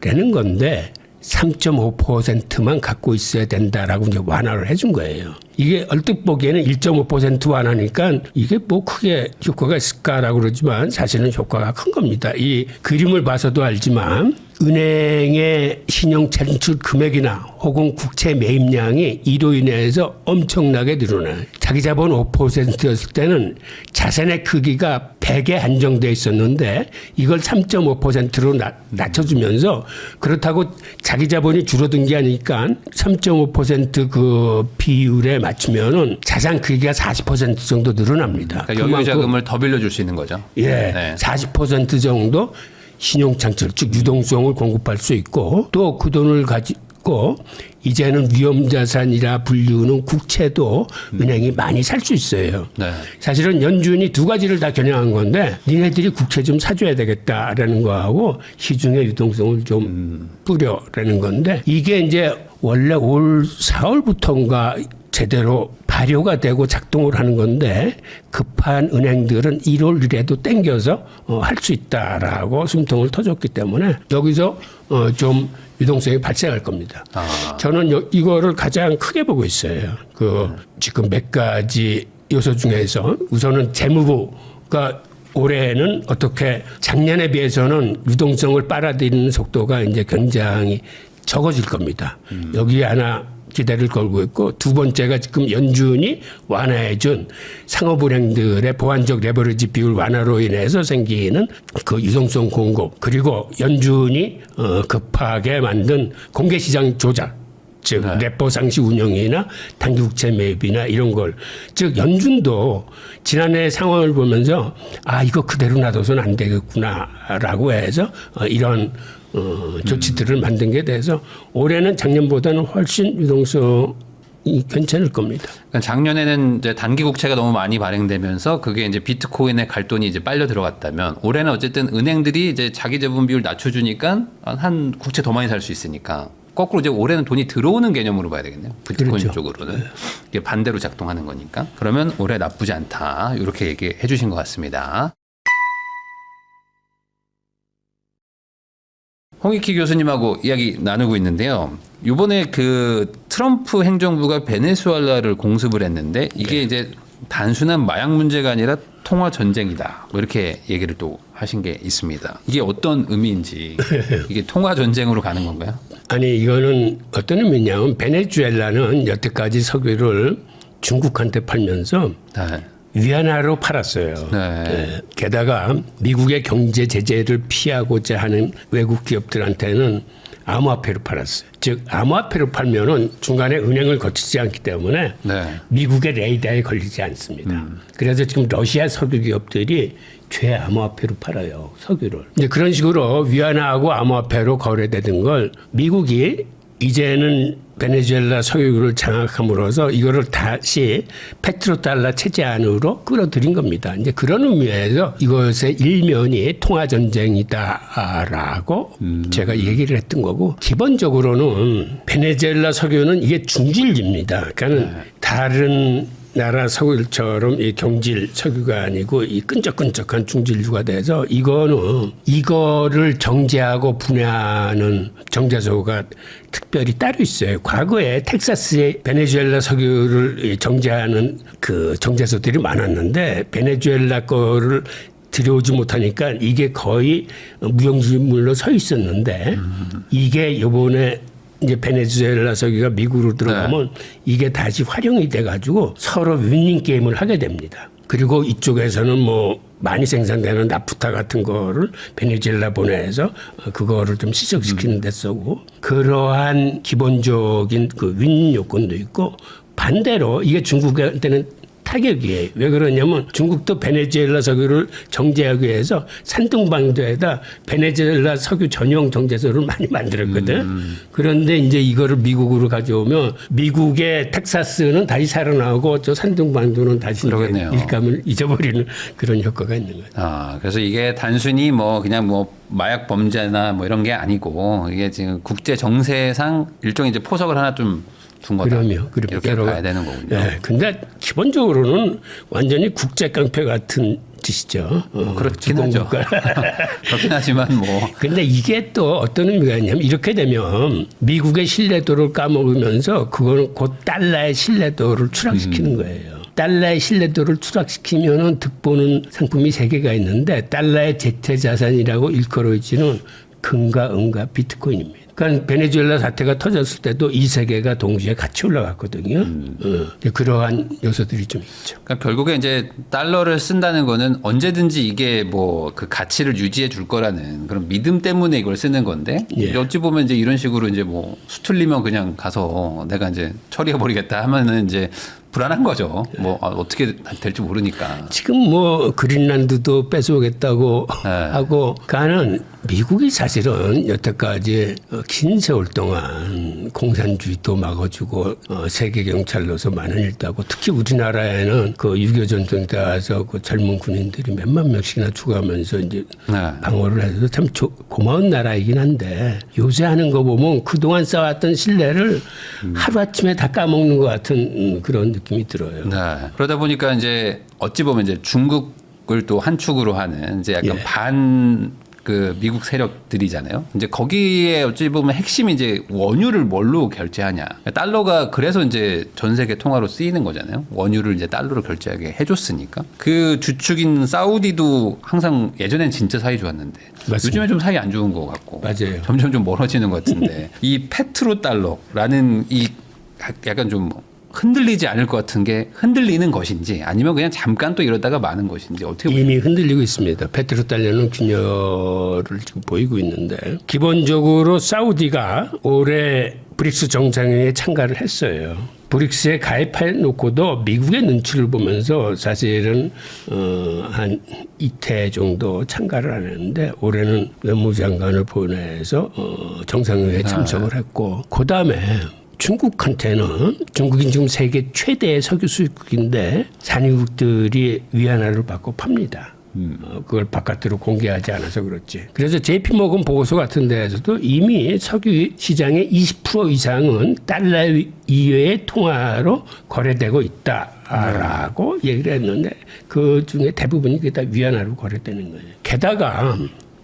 Speaker 1: 라는 건데 3.5%만 갖고 있어야 된다라고 이제 완화를 해준 거예요. 이게 얼뜻 보기에는 1.5% 완화니까 이게 뭐 크게 효과가 있을까라고 그러지만 사실은 효과가 큰 겁니다. 이 그림을 봐서도 알지만 은행의 신용 창출 금액이나 혹은 국채 매입량이 이로 인해서 엄청나게 늘어나요. 자기 자본 5%였을 때는 자산의 크기가 100에 한정돼 있었는데 이걸 3.5%로 낮춰주면서 그렇다고 자기 자본이 줄어든 게 아니니까 3.5% 비율에 맞추면은 자산 크기가 40% 정도 늘어납니다.
Speaker 2: 그러니까 여유 자금을 더 빌려줄 수 있는 거죠.
Speaker 1: 예,
Speaker 2: 네.
Speaker 1: 40% 정도 신용창출, 즉 유동성을 공급할 수 있고 또 그 돈을 가지고 이제는 위험자산이라 불리우는 국채도 은행이 많이 살 수 있어요.
Speaker 2: 네.
Speaker 1: 사실은 연준이 두 가지를 다 겨냥한 건데 니네들이 국채 좀 사줘야 되겠다라는 거하고 시중에 유동성을 좀 뿌려라는 건데 이게 이제 원래 올 4월부터인가 제대로 발효가 되고 작동을 하는 건데 급한 은행들은 1월 1일에도 땡겨서 할 수 있다라고 숨통을 터줬기 때문에 여기서 좀 유동성이 발생할 겁니다. 저는 이거를 가장 크게 보고 있어요. 지금 몇 가지 요소 중에서 우선은 재무부가 올해는 어떻게 작년에 비해서는 유동성을 빨아들이는 속도가 이제 굉장히 적어질 겁니다. 여기에 하나 기대를 걸고 있고 두 번째가 지금 연준이 완화해준 상업은행들의 보완적 레버리지 비율 완화로 인해서 생기는 그 유동성 공급 그리고 연준이 급하게 만든 공개시장 조작 즉 레포 상시 운영이나 단기국채 매입이나 이런 걸 즉 연준도 지난해 상황을 보면서 이거 그대로 놔둬서는 안 되겠구나라고 해서 이런 조치들을 만든 게 돼서 올해는 작년보다는 훨씬 유동성이 괜찮을 겁니다.
Speaker 2: 그러니까 작년에는 이제 단기 국채가 너무 많이 발행되면서 그게 이제 비트코인의 갈돈이 이제 빨려 들어갔다면 올해는 어쨌든 은행들이 이제 자기 자본 비율 낮춰주니까 한 국채 더 많이 살 수 있으니까 거꾸로 이제 올해는 돈이 들어오는 개념으로 봐야 되겠네요. 비트코인
Speaker 1: 그렇죠.
Speaker 2: 쪽으로는 이게 반대로 작동하는 거니까 그러면 올해 나쁘지 않다 이렇게 얘기해 주신 것 같습니다. 홍익희 교수님하고 이야기 나누고 있는데요. 이번에 그 트럼프 행정부가 베네수엘라를 공습을 했는데 이게 이제 단순한 마약 문제가 아니라 통화 전쟁이다. 뭐 이렇게 얘기를 또 하신 게 있습니다. 이게 어떤 의미인지 이게 통화 전쟁으로 가는 건가요?
Speaker 1: 아니 이거는 어떤 의미냐면 베네수엘라는 여태까지 석유를 중국한테 팔면서
Speaker 2: 네.
Speaker 1: 위안화로 팔았어요.
Speaker 2: 네.
Speaker 1: 네. 게다가 미국의 경제 제재를 피하고자 하는 외국 기업들한테는 암호화폐로 팔았어요. 즉 암호화폐로 팔면은 중간에 은행을 거치지 않기 때문에
Speaker 2: 네.
Speaker 1: 미국의 레이더에 걸리지 않습니다. 그래서 지금 러시아 석유 기업들이 최암호화폐로 팔아요. 석유를. 이제 그런 식으로 위안화하고 암호화폐로 거래되던 걸 미국이 이제는 베네수엘라 석유를 장악함으로써 이거를 다시 페트로달러 체제 안으로 끌어들인 겁니다. 이제 그런 의미에서 이것의 일면이 통화 전쟁이다라고 제가 얘기를 했던 거고 기본적으로는 베네수엘라 석유는 이게 중질입니다. 그러니까는 다른 나라 석유처럼 이 경질 석유가 아니고 이 끈적끈적한 중질류가 돼서 이거를 정제하고 분해하는 정제소가 특별히 따로 있어요. 과거에 텍사스의 베네수엘라 석유를 정제하는 그 정제소들이 많았는데 베네수엘라 거를 들여오지 못하니까 이게 거의 무용지물로 서 있었는데 이게 이번에 이제 베네수엘라 석유가 미국으로 들어가면 이게 다시 활용이 돼가지고 서로 윈닝 게임을 하게 됩니다. 그리고 이쪽에서는 뭐 많이 생산되는 나프타 같은 거를 베네수엘라 보내서 그거를 좀 시적시키는 데 쓰고 그러한 기본적인 그 윈 요건도 있고 반대로 이게 중국한테는 타격이에요. 왜 그러냐면 중국도 베네수엘라 석유를 정제하기 위해서 산둥방도에다 베네수엘라 석유 전용 정제소를 많이 만들었거든. 그런데 이제 이거를 미국으로 가져오면 미국의 텍사스는 다시 살아나고 저 산둥방도는 다시 일감을 잊어버리는 그런 효과가 있는 거예요.
Speaker 2: 아, 그래서 이게 단순히 뭐 그냥 뭐 마약 범죄나 뭐 이런 게 아니고 이게 지금 국제 정세상 일종의 이제 포석을 하나 좀 둔 거다.
Speaker 1: 그럼요.
Speaker 2: 이렇게 봐야 되는 거군요.
Speaker 1: 네, 근데 기본적으로는 완전히 국제 깡패 같은 짓이죠.
Speaker 2: 그렇긴 하죠. 그렇긴 하지만 뭐.
Speaker 1: 근데 이게 또 어떤 의미가 있냐면 이렇게 되면 미국의 신뢰도를 까먹으면서 그거는 곧 달러의 신뢰도를 추락시키는 거예요. 달러의 신뢰도를 추락시키면은 득보는 상품이 세 개가 있는데 달러의 재태 자산이라고 일컬어지는 금과 은과 비트코인입니다. 그러니까 베네수엘라 사태가 터졌을 때도 이 세 개가 동시에 같이 올라갔거든요. 그러한 요소들이 좀 있죠.
Speaker 2: 그러니까 결국에 이제 달러를 쓴다는 거는 언제든지 이게 뭐 그 가치를 유지해 줄 거라는 그런 믿음 때문에 이걸 쓰는 건데
Speaker 1: 예.
Speaker 2: 어찌 보면 이제 이런 식으로 이제 뭐 수틀리면 그냥 가서 내가 이제 처리해 버리겠다 하면은 이제 불안한 거죠. 뭐 어떻게 될지 모르니까.
Speaker 1: 지금 뭐 그린란드도 뺏어오겠다고 하고 가는 미국이 사실은 여태까지 긴 세월 동안 공산주의도 막아주고 세계 경찰로서 많은 일도 하고 특히 우리나라에는 그 6.25 전쟁 때 와서 그 젊은 군인들이 몇만 명씩이나 죽어가면서 이제 방어를 해서 참 고마운 나라이긴 한데 요새 하는 거 보면 그동안 쌓았던 신뢰를 하루아침에 다 까먹는 것 같은 그런 느낌이 들어요.
Speaker 2: 네. 그러다 보니까 이제 어찌 보면 이제 중국을 또 한 축으로 하는 이제 약간 반 그 미국 세력들이잖아요. 이제 거기에 어찌 보면 핵심이 이제 원유를 뭘로 결제하냐. 달러가 그래서 이제 전 세계 통화로 쓰이는 거잖아요. 원유를 이제 달러로 결제하게 해줬으니까. 그 주축인 사우디도 항상 예전엔 진짜 사이 좋았는데
Speaker 1: 맞습니다.
Speaker 2: 요즘에 좀 사이 안 좋은 것 같고.
Speaker 1: 맞아요.
Speaker 2: 점점 좀 멀어지는 것 같은데 이 페트로 달러라는 이 약간 좀 흔들리지 않을 것 같은 게 흔들리는 것인지 아니면 그냥 잠깐 또 이러다가 마는 것인지 어떻게 보세요?
Speaker 1: 이미 흔들리고 있습니다. 페트로달러는 균열을 지금 보이고 있는데 기본적으로 사우디가 올해 브릭스 정상회의에 참가를 했어요. 브릭스에 가입해 놓고도 미국의 눈치를 보면서 사실은 한 이태 정도 참가를 안 했는데 올해는 외무장관을 보내서 정상회의에 참석을 했고 그다음에 중국한테는 중국이 지금 세계 최대의 석유 수입국인데 산유국들이 위안화를 받고 팝니다. 그걸 바깥으로 공개하지 않아서 그렇지. 그래서 JP모건 보고서 같은 데에서도 이미 석유 시장의 20% 이상은 달러 이외의 통화로 거래되고 있다라고 얘기를 했는데 그 중에 대부분이 그게 다 위안화로 거래되는 거예요. 게다가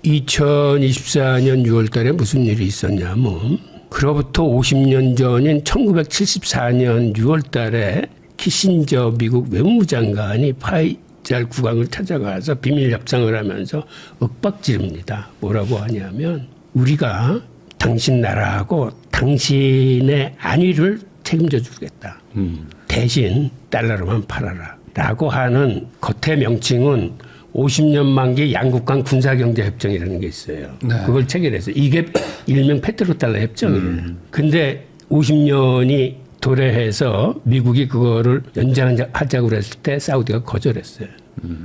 Speaker 1: 2024년 6월 달에 무슨 일이 있었냐면 그로부터 50년 전인 1974년 6월 달에 키신저 미국 외무장관이 파이잘 국왕을 찾아가서 비밀 협상을 하면서 윽박지릅니다. 뭐라고 하냐면 우리가 당신 나라하고 당신의 안위를 책임져 주겠다. 대신 달러로만 팔아라. 라고 하는 겉의 명칭은 50년 만기 양국 간 군사경제협정이라는 게 있어요.
Speaker 2: 네.
Speaker 1: 그걸 체결했어요. 이게 일명 페트로달러 협정이에요. 근데 50년이 도래해서 미국이 그거를 연장하자고 그랬을 때 사우디가 거절했어요.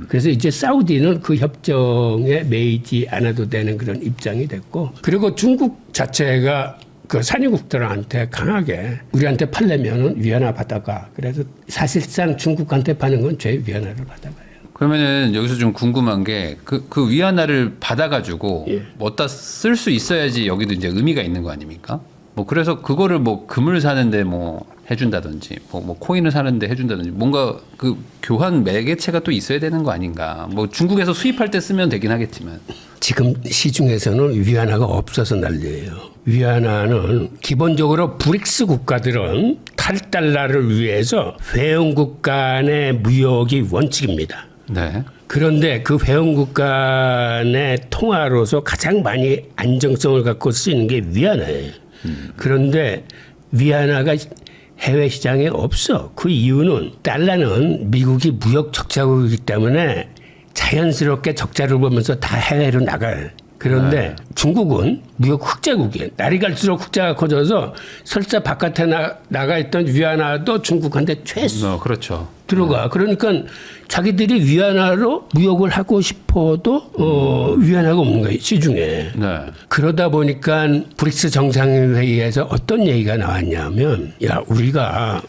Speaker 1: 그래서 이제 사우디는 그 협정에 매이지 않아도 되는 그런 입장이 됐고, 그리고 중국 자체가 그 산유국들한테 강하게 우리한테 팔려면은 위안화 받아가. 그래서 사실상 중국한테 파는 건 죄 위안화를 받아가요.
Speaker 2: 그러면은 여기서 좀 궁금한 게 그 위안화를 받아가지고
Speaker 1: 예.
Speaker 2: 어디다 쓸 수 있어야지 여기도 이제 의미가 있는 거 아닙니까? 뭐 그래서 그거를 뭐 금을 사는데 뭐 해준다든지 뭐 코인을 사는데 해준다든지 뭔가 그 교환 매개체가 또 있어야 되는 거 아닌가? 뭐 중국에서 수입할 때 쓰면 되긴 하겠지만
Speaker 1: 지금 시중에서는 위안화가 없어서 난리예요. 위안화는 기본적으로 브릭스 국가들은 탈달러를 위해서 회원국 간의 무역이 원칙입니다.
Speaker 2: 네.
Speaker 1: 그런데 그 회원국 간의 통화로서 가장 많이 안정성을 갖고 쓰이는 게 위안화예요. 그런데 위안화가 해외 시장에 없어. 그 이유는 달러는 미국이 무역 적자국이기 때문에 자연스럽게 적자를 보면서 다 해외로 나가요. 그런데 중국은 무역 흑자국이에요. 날이 갈수록 흑자가 커져서 설사 바깥에 나가 있던 위안화도 중국한테 최소
Speaker 2: 그렇죠.
Speaker 1: 들어가. 그러니까 자기들이 위안화로 무역을 하고 싶어도 위안화가 없는 거예요. 시중에.
Speaker 2: 네.
Speaker 1: 그러다 보니까 브릭스 정상회의에서 어떤 얘기가 나왔냐면 야 우리가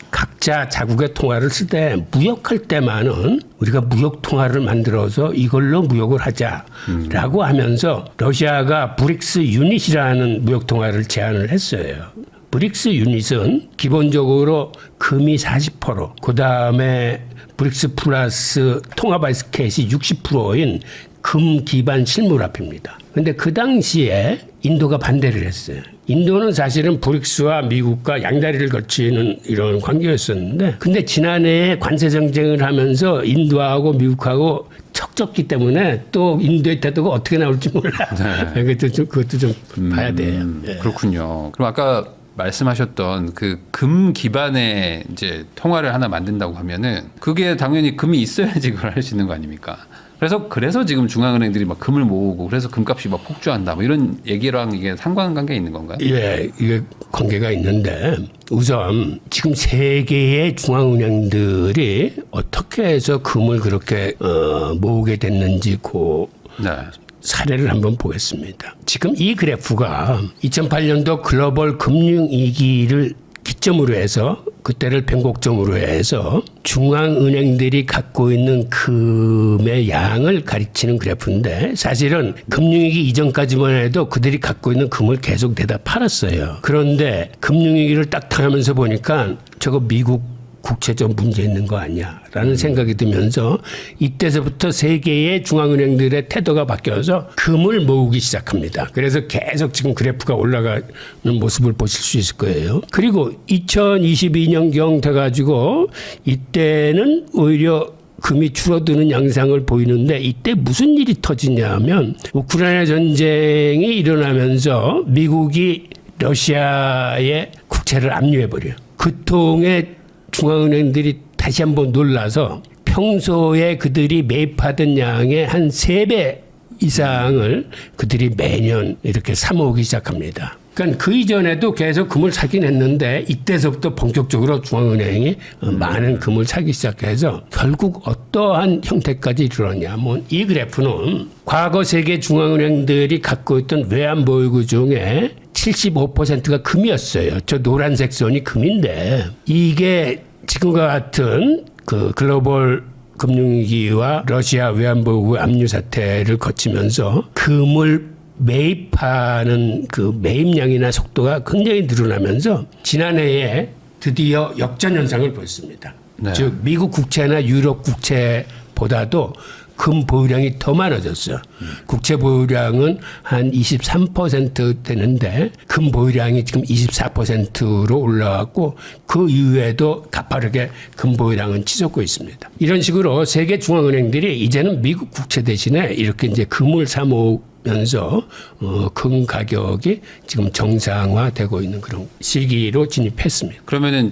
Speaker 1: 각자 자국의 통화를 쓸 때 무역할 때만은 우리가 무역 통화를 만들어서 이걸로 무역을 하자라고 하면서 러시아가 브릭스 유닛이라는 무역 통화를 제안을 했어요. 브릭스 유닛은 기본적으로 금이 40%, 그다음에 브릭스 플러스 통화 바스켓이 60%인 금 기반 실물화폐입니다. 근데 그 당시에 인도가 반대를 했어요. 인도는 사실은 브릭스와 미국과 양다리를 거치는 이런 관계였었는데, 근데 지난해에 관세 정쟁을 하면서 인도하고 미국하고 척졌기 때문에 또 인도의 태도가 어떻게 나올지 몰라.
Speaker 2: 네.
Speaker 1: 그것도 좀 봐야 돼요. 예.
Speaker 2: 그렇군요. 그럼 아까 말씀하셨던 그 금 기반의 이제 통화를 하나 만든다고 하면은 그게 당연히 금이 있어야지 그걸 할 수 있는 거 아닙니까? 그래서 지금 중앙은행들이 막 금을 모으고 그래서 금값이 막 폭주한다 뭐 이런 얘기랑 이게 상관관계 있는 건가요?
Speaker 1: 예, 이게 관계가 있는데 우선 지금 세계의 중앙은행들이 어떻게 해서 금을 그렇게 모으게 됐는지
Speaker 2: 네.
Speaker 1: 사례를 한번 보겠습니다. 지금 이 그래프가 2008년도 글로벌 금융위기를 기점으로 해서 그때를 변곡점으로 해서 중앙은행들이 갖고 있는 금의 양을 가리키는 그래프인데 사실은 금융위기 이전까지만 해도 그들이 갖고 있는 금을 계속 내다 팔았어요. 그런데 금융위기를 딱 당하면서 보니까 저거 미국 국채적 문제 있는 거 아니야라는 생각이 들면서 이때서부터 세계의 중앙은행들의 태도가 바뀌어서 금을 모으기 시작합니다. 그래서 계속 지금 그래프가 올라가는 모습을 보실 수 있을 거예요. 그리고 2022년경 돼가지고 이때는 오히려 금이 줄어드는 양상을 보이는데 이때 무슨 일이 터지냐면 우크라이나 전쟁이 일어나면서 미국이 러시아의 국채를 압류해버려요. 그 통에 중앙은행들이 다시 한번 놀라서 평소에 그들이 매입하던 양의 한 3배 이상을 그들이 매년 이렇게 사모으기 시작합니다. 그러니까 그 이전에도 계속 금을 사긴 했는데 이때서부터 본격적으로 중앙은행이 많은 금을 사기 시작해서 결국 어떠한 형태까지 이르렀냐면 이 그래프는 과거 세계 중앙은행들이 갖고 있던 외환보유고 중에 75%가 금이었어요. 저 노란색 선이 금인데 이게 지금과 같은 그 글로벌 금융위기와 러시아 외환보유고 압류 사태를 거치면서 금을 매입하는 그 매입량이나 속도가 굉장히 늘어나면서 지난해에 드디어 역전 현상을 보였습니다.
Speaker 2: 네.
Speaker 1: 즉 미국 국채나 유럽 국채보다도 금 보유량이 더 많아졌어. 국채 보유량은 한 23% 되는데 금 보유량이 지금 24%로 올라왔고 그 이후에도 가파르게 금 보유량은 치솟고 있습니다. 이런 식으로 세계 중앙은행들이 이제는 미국 국채 대신에 이렇게 이제 금을 사모으면서 금 가격이 지금 정상화되고 있는 그런 시기로 진입했습니다.
Speaker 2: 그러면은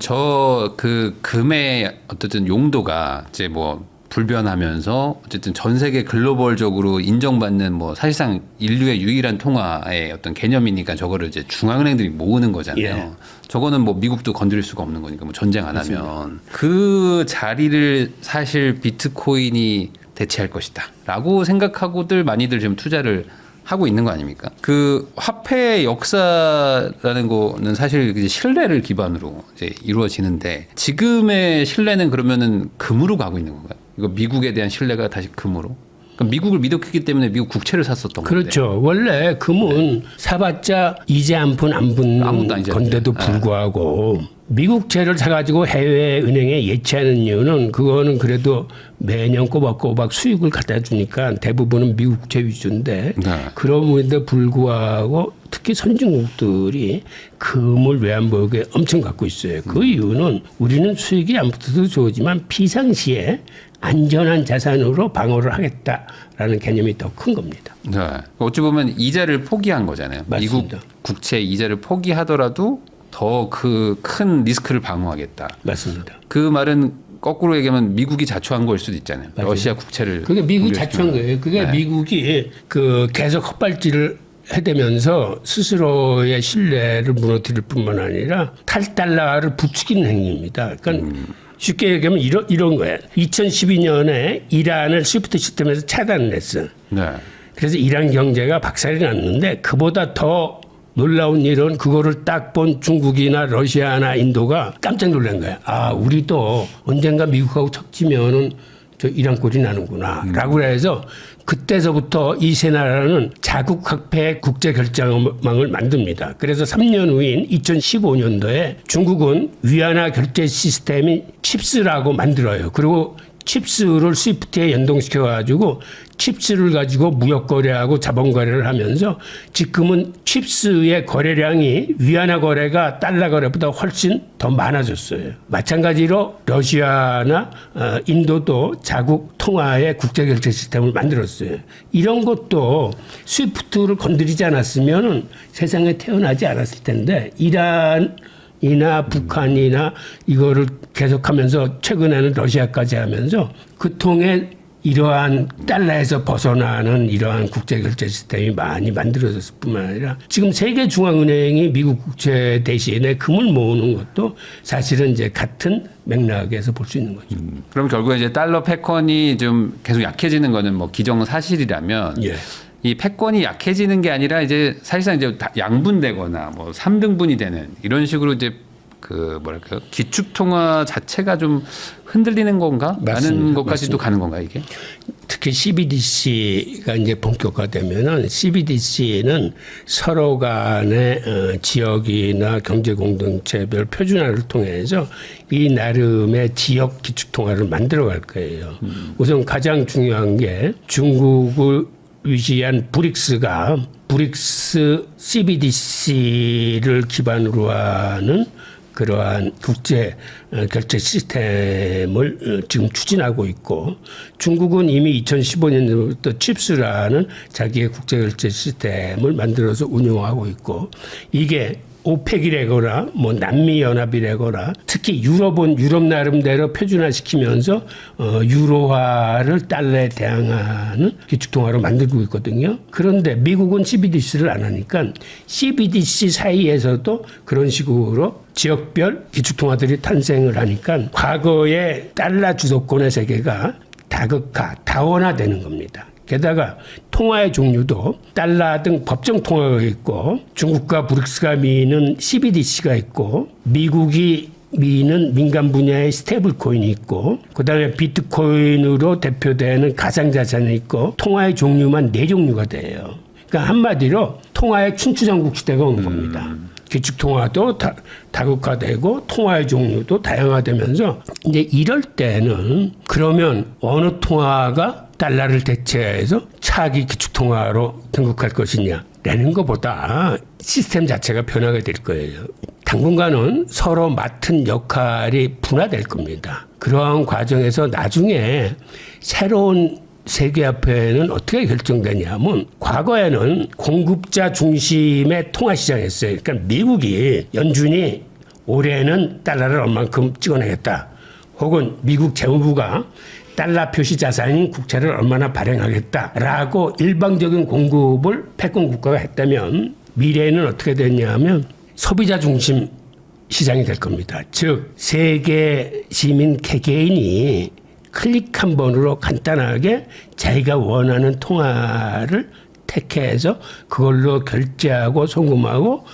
Speaker 2: 그 금의 어쨌든 용도가 이제 뭐 불변하면서 어쨌든 전 세계 글로벌적으로 인정받는 뭐 사실상 인류의 유일한 통화의 어떤 개념이니까 저거를 이제 중앙은행들이 모으는 거잖아요.
Speaker 1: 예.
Speaker 2: 저거는 뭐 미국도 건드릴 수가 없는 거니까 뭐 전쟁 안 하면 그 자리를 사실 비트코인이 대체할 것이다라고 생각하고들 많이들 지금 투자를 하고 있는 거 아닙니까? 그 화폐의 역사라는 거는 사실 이제 신뢰를 기반으로 이제 이루어지는데 지금의 신뢰는 그러면은 금으로 가고 있는 건가요? 이거 미국에 대한 신뢰가 다시 금으로? 그러니까 미국을 믿었기 때문에 미국 국채를 샀었던 건데.
Speaker 1: 그렇죠. 원래 금은 사봤자 이제 안 푼 안 푼 건데도 불구하고 미국채를 사가지고 해외 은행에 예치하는 이유는 그거는 그래도 매년 꼬박꼬박 수익을 갖다 주니까 대부분은 미국채 위주인데 그럼에도 불구하고 특히 선진국들이 금을 외환보유고에 엄청 갖고 있어요. 그 이유는 우리는 수익이 안 붙어도 좋지만 비상시에 안전한 자산으로 방어를 하겠다라는 개념이 더 큰 겁니다.
Speaker 2: 네. 어찌 보면 이자를 포기한 거잖아요.
Speaker 1: 맞습니다.
Speaker 2: 미국 국채 이자를 포기하더라도 더 그 큰 리스크를 방어하겠다.
Speaker 1: 맞습니다.
Speaker 2: 그 말은 거꾸로 얘기하면 미국이 자초한 거일 수도 있잖아요.
Speaker 1: 맞아요.
Speaker 2: 러시아 국채를.
Speaker 1: 그게 미국이 자초한 거예요. 그게 미국이 그 계속 헛발질을 해대면서 스스로의 신뢰를 무너뜨릴 뿐만 아니라 탈달러를 부추기는 행위입니다. 그러니까 쉽게 얘기하면 이런 거예요. 2012년에 이란을 스위프트 시스템에서 차단을 했어.
Speaker 2: 네.
Speaker 1: 그래서 이란 경제가 박살이 났는데 그보다 더 놀라운 일은 그거를 딱 본 중국이나 러시아나 인도가 깜짝 놀란 거야. 아, 우리도 언젠가 미국하고 척지면은 저 이란 꼴이 나는구나. 라고 해서 그때서부터 이 세 나라는 자국 화폐 국제 결제망을 만듭니다. 그래서 3년 후인 2015년도에 중국은 위안화 결제 시스템인 칩스라고 만들어요. 그리고 칩스를 스위프트에 연동시켜가지고 칩스를 가지고 무역 거래하고 자본 거래를 하면서 지금은 칩스의 거래량이 위안화 거래가 달러 거래보다 훨씬 더 많아졌어요. 마찬가지로 러시아나 인도도 자국 통화의 국제 결제 시스템을 만들었어요. 이런 것도 스위프트를 건드리지 않았으면 세상에 태어나지 않았을 텐데 이란이나 북한이나 이거를 계속하면서 최근에는 러시아까지 하면서 그 통해 이러한 달러에서 벗어나는 이러한 국제결제 시스템이 많이 만들어졌을 뿐만 아니라 지금 세계 중앙은행이 미국 국채 대신에 금을 모으는 것도 사실은 이제 같은 맥락에서 볼 수 있는 거죠.
Speaker 2: 그럼 결국에 이제 달러 패권이 좀 계속 약해지는 거는 뭐 기정사실이라면
Speaker 1: 예.
Speaker 2: 이 패권이 약해지는 게 아니라 이제 사실상 이제 양분되거나 뭐 3등분이 되는 이런 식으로 이제 그 뭐랄까요 기축통화 자체가 좀 흔들리는 건가? 라는 것까지도 가는 건가 이게?
Speaker 1: 특히 CBDC가 이제 본격화되면은 CBDC는 서로 간의 지역이나 경제 공동체별 표준화를 통해서 이 나름의 지역 기축통화를 만들어갈 거예요. 우선 가장 중요한 게 중국을 위시한 브릭스가 브릭스 CBDC를 기반으로 하는 그러한 국제 결제 시스템을 지금 추진하고 있고 중국은 이미 2015년부터 칩스라는 자기의 국제 결제 시스템을 만들어서 운영하고 있고 이게 오펙이라거나 뭐 남미 연합이라거나 특히 유럽은 유럽 나름대로 표준화시키면서 유로화를 달러에 대항하는 기축통화로 만들고 있거든요. 그런데 미국은 CBDC를 안 하니까 CBDC 사이에서도 그런 식으로 지역별 기축통화들이 탄생을 하니까 과거의 달러 주도권의 세계가 다극화, 다원화되는 겁니다. 게다가 통화의 종류도 달러 등 법정 통화가 있고 중국과 브릭스가 미는 CBDC가 있고 미국이 미는 민간 분야의 스테이블 코인이 있고 그다음에 비트코인으로 대표되는 가상자산이 있고 통화의 종류만 4종류가 돼요. 그러니까 한마디로 통화의 춘추전국 시대가 오는 겁니다. 기축통화도 다국화되고 통화의 종류도 다양화되면서 이제 이럴 때는 그러면 어느 통화가 달러를 대체해서 차기 기축통화로 등극할 것이냐라는 것보다 시스템 자체가 변하게 될 거예요. 당분간은 서로 맡은 역할이 분화될 겁니다. 그러한 과정에서 나중에 새로운 세계화폐는 어떻게 결정되냐면 과거에는 공급자 중심의 통화시장이었어요. 그러니까 미국이 연준이 올해는 달러를 얼만큼 찍어내겠다. 혹은 미국 재무부가 달러 표시 자산인 국채를 얼마나 발행하겠다라고 일방적인 공급을 패권 국가가 했다면 미래에는 어떻게 됐냐면 소비자 중심 시장이 될 겁니다. 즉 세계 시민 개개인이 클릭 한 번으로 간단하게 자기가 원하는 통화를 택해서 그걸로 결제하고 송금하고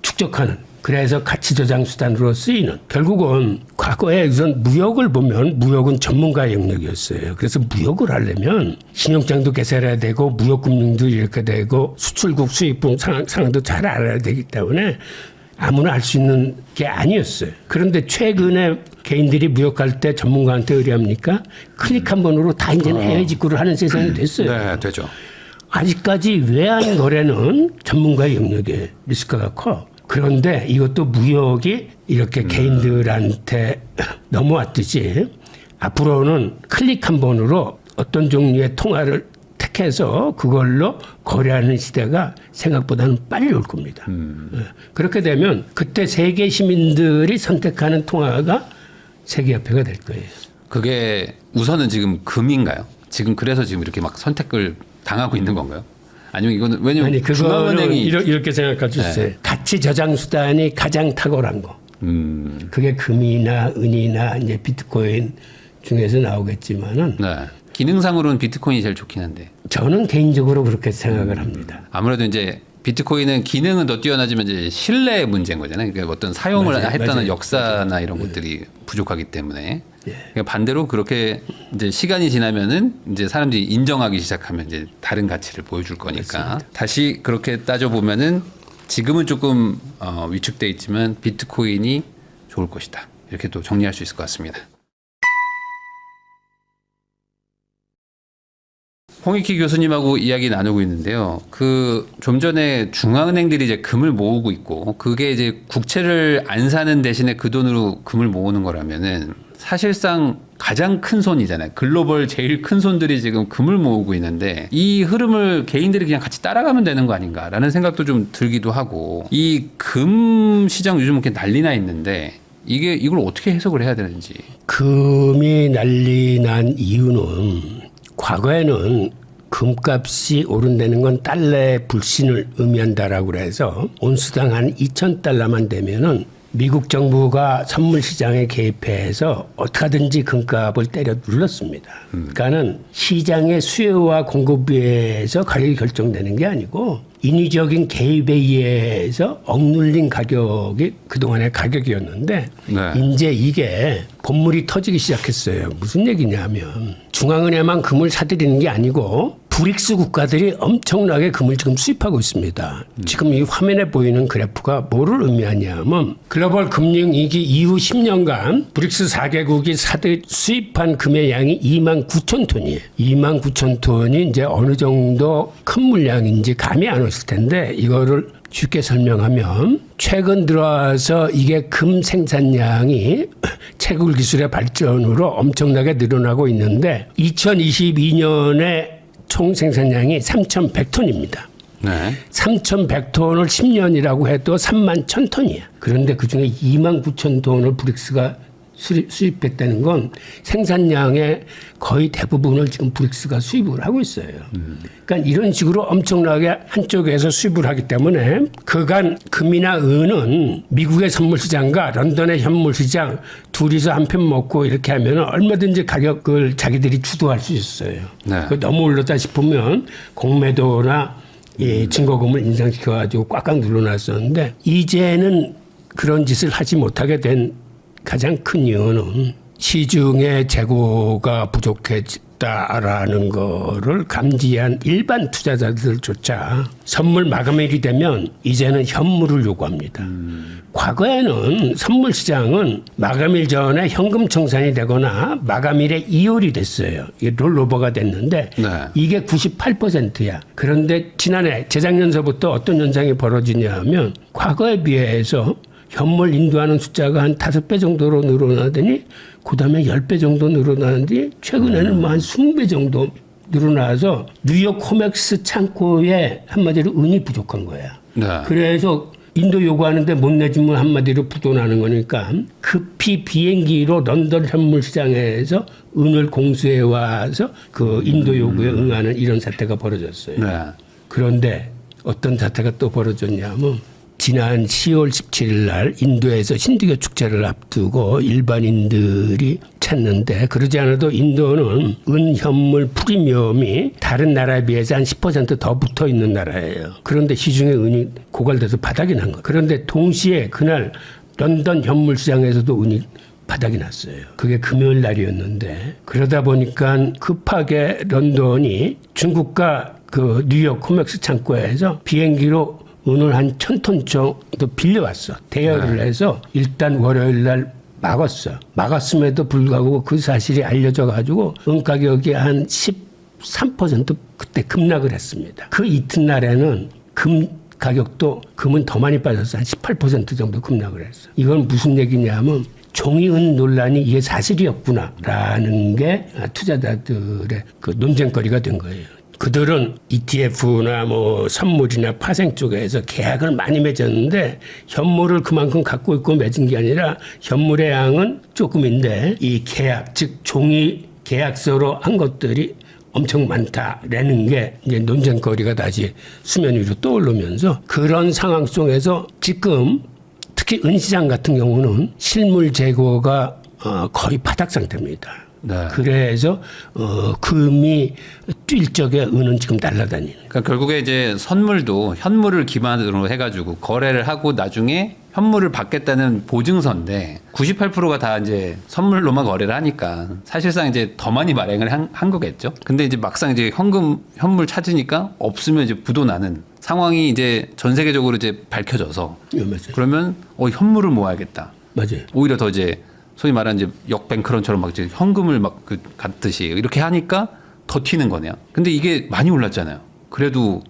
Speaker 1: 축적하는, 그래서 가치 저장 수단으로 쓰이는, 결국은 과거에 우선 무역을 보면 무역은 전문가의 영역이었어요. 그래서 무역을 하려면 신용장도 개설해야 되고 무역금융도 이렇게 되고 수출국 수입국 상황도 잘 알아야 되기 때문에 아무나 할 수 있는 게 아니었어요. 그런데 최근에 개인들이 무역할 때 전문가한테 의뢰합니까? 클릭 한 번으로 다 이제는 해외 직구를 하는 세상이 됐어요.
Speaker 2: 네, 되죠.
Speaker 1: 아직까지 외환 거래는 전문가의 영역에 리스크가 커. 그런데 이것도 무역이 이렇게 개인들한테 넘어왔듯이 앞으로는 클릭 한 번으로 어떤 종류의 통화를 택해서 그걸로 거래하는 시대가 생각보다는 빨리 올 겁니다. 그렇게 되면 그때 세계 시민들이 선택하는 통화가 세계화폐가 될 거예요.
Speaker 2: 그게 우선은 지금 금인가요? 지금 그래서 지금 이렇게 막 선택을 당하고 있는 건가요? 아니면 이거는 왜냐면
Speaker 1: 아니,
Speaker 2: 중앙은행이
Speaker 1: 이렇게 생각할 수 있어요. 가치 저장 수단이 가장 탁월한 거. 그게 금이나 은이나 이제 비트코인 중에서 나오겠지만은
Speaker 2: 네. 기능상으로는 비트코인이 제일 좋긴 한데.
Speaker 1: 저는 개인적으로 그렇게 생각을 합니다.
Speaker 2: 아무래도 이제 비트코인은 기능은 더 뛰어나지만 이제 신뢰의 문제인 거잖아요. 그러니까 어떤 사용을 했다는 역사나 이런 것들이 부족하기 때문에. 그러니까 반대로 그렇게 이제 시간이 지나면은 이제 사람들이 인정하기 시작하면 이제 다른 가치를 보여줄 거니까.
Speaker 1: 그렇습니다.
Speaker 2: 다시 그렇게 따져 보면은 지금은 조금 위축돼 있지만 비트코인이 좋을 것이다. 이렇게 또 정리할 수 있을 것 같습니다. 홍익희 교수님하고 이야기 나누고 있는데요. 그 좀 전에 중앙은행들이 이제 금을 모으고 있고 그게 이제 국채를 안 사는 대신에 그 돈으로 금을 모으는 거라면은 사실상 가장 큰 손이잖아요. 글로벌 제일 큰 손들이 지금 금을 모으고 있는데 이 흐름을 개인들이 그냥 같이 따라가면 되는 거 아닌가라는 생각도 좀 들기도 하고 이 금 시장 요즘 이렇게 난리나 있는데 이걸 어떻게 해석을 해야 되는지.
Speaker 1: 금이 난리 난 이유는 과거에는 금값이 오른다는 건 달러의 불신을 의미한다라고 그래서 온수당 한 2,000달러만 되면은 미국 정부가 선물 시장에 개입해서 어떻게든지 금값을 때려 눌렀습니다. 그러니까는 시장의 수요와 공급에 의해서 가격이 결정되는 게 아니고 인위적인 개입에 의해서 억눌린 가격이 그동안의 가격이었는데 이제 이게 본물이 터지기 시작했어요. 무슨 얘기냐면 중앙은행만 금을 사들이는 게 아니고 브릭스 국가들이 엄청나게 금을 지금 수입하고 있습니다. 지금 이 화면에 보이는 그래프가 뭐를 의미하냐면 글로벌 금융위기 이후 10년간 브릭스 4개국이 수입한 금의 양이 29,000톤이에요. 29,000톤이 이제 어느 정도 큰 물량인지 감이 안 왔을 텐데 이거를 쉽게 설명하면 최근 들어와서 이게 금 생산량이 채굴 기술의 발전으로 엄청나게 늘어나고 있는데 2022년에 총 생산량이 3,100톤입니다.
Speaker 2: 네.
Speaker 1: 3,100톤을 10년이라고 해도 31,000톤이야. 그런데 그중에 29,000톤을 브릭스가 수입했다는 건 생산량의 거의 대부분을 지금 브릭스가 수입을 하고 있어요. 그러니까 이런 식으로 엄청나게 한쪽에서 수입을 하기 때문에 그간 금이나 은은 미국의 선물시장과 런던의 현물시장 둘이서 한 편 먹고 이렇게 하면 얼마든지 가격을 자기들이 주도할 수 있어요.
Speaker 2: 네.
Speaker 1: 너무 올랐다 싶으면 공매도나 증거금을 인상시켜가지고 꽉꽉 눌러놨었는데 이제는 그런 짓을 하지 못하게 된 가장 큰 이유는 시중의 재고가 부족해진 없다라는 거를 감지한 일반 투자자들조차 선물 마감일이 되면 이제는 현물을 요구합니다. 과거에는 선물 시장은 마감일 전에 현금 청산이 되거나 마감일에 이율이 됐어요. 이게 롤오버가 됐는데
Speaker 2: 네.
Speaker 1: 이게 98%야. 그런데 지난해 재작년서부터 어떤 현상이 벌어지냐면 과거에 비해서 현물 인도하는 숫자가 한 5배 정도로 늘어나더니 그다음에 10배 정도 늘어나는데 최근에는 뭐 한 20배 정도 늘어나서 뉴욕 코맥스 창고에 한마디로 은이 부족한 거야.
Speaker 2: 네.
Speaker 1: 그래서 인도 요구하는데 못 내주면 한마디로 부도나는 거니까 급히 비행기로 런던 현물 시장에서 은을 공수해 와서 그 인도 요구에 응하는 이런 사태가 벌어졌어요.
Speaker 2: 네.
Speaker 1: 그런데 어떤 사태가 또 벌어졌냐면 지난 10월 17일 날 인도에서 힌두교 축제를 앞두고 일반인들이 찾는데 그러지 않아도 인도는 은 현물 프리미엄이 다른 나라에 비해서 한 10% 더 붙어 있는 나라예요. 그런데 시중에 은이 고갈돼서 바닥이 난 거예요. 그런데 동시에 그날 런던 현물 시장에서도 은이 바닥이 났어요. 그게 금요일 날이었는데 그러다 보니까 급하게 런던이 중국과 그 뉴욕 코맥스 창고에서 비행기로 은을 한 1,000톤 정도 빌려왔어. 대여를 해서 일단 월요일 날 막았어. 막았음에도 불구하고 그 사실이 알려져 가지고 은 가격이 한 13% 그때 급락을 했습니다. 그 이튿날에는 금 가격도 금은 더 많이 빠져서 한 18% 정도 급락을 했어. 이건 무슨 얘기냐면 종이은 논란이 이게 사실이었구나라는 게 투자자들의 그 논쟁거리가 된 거예요. 그들은 ETF나 뭐 선물이나 파생 쪽에서 계약을 많이 맺었는데 현물을 그만큼 갖고 있고 맺은 게 아니라 현물의 양은 조금인데 이 계약 즉 종이 계약서로 한 것들이 엄청 많다라는 게 이제 논쟁거리가 다시 수면 위로 떠오르면서 그런 상황 속에서 지금 특히 은시장 같은 경우는 실물 재고가 거의 바닥 상태입니다.
Speaker 2: 네.
Speaker 1: 그래서 금이 뛸 적에 은은 지금 날아다니는.
Speaker 2: 그러니까 결국에 이제 선물도 현물을 기반으로 해가지고 거래를 하고 나중에 현물을 받겠다는 보증서인데 98%가 다 이제 선물로만 거래를 하니까 사실상 이제 더 많이 발행을 한 거겠죠. 근데 이제 막상 이제 현물 찾으니까 없으면 이제 부도나는 상황이 이제 전 세계적으로 이제 밝혀져서
Speaker 1: 맞아요.
Speaker 2: 그러면 현물을 모아야겠다.
Speaker 1: 맞아요.
Speaker 2: 오히려 더 이제 소위 말하는 이제 역뱅크런처럼 막 이제 현금을 막 그 갖듯이 이렇게 하니까 더 튀는 거네요. 근데 이게 많이 올랐잖아요. 그래도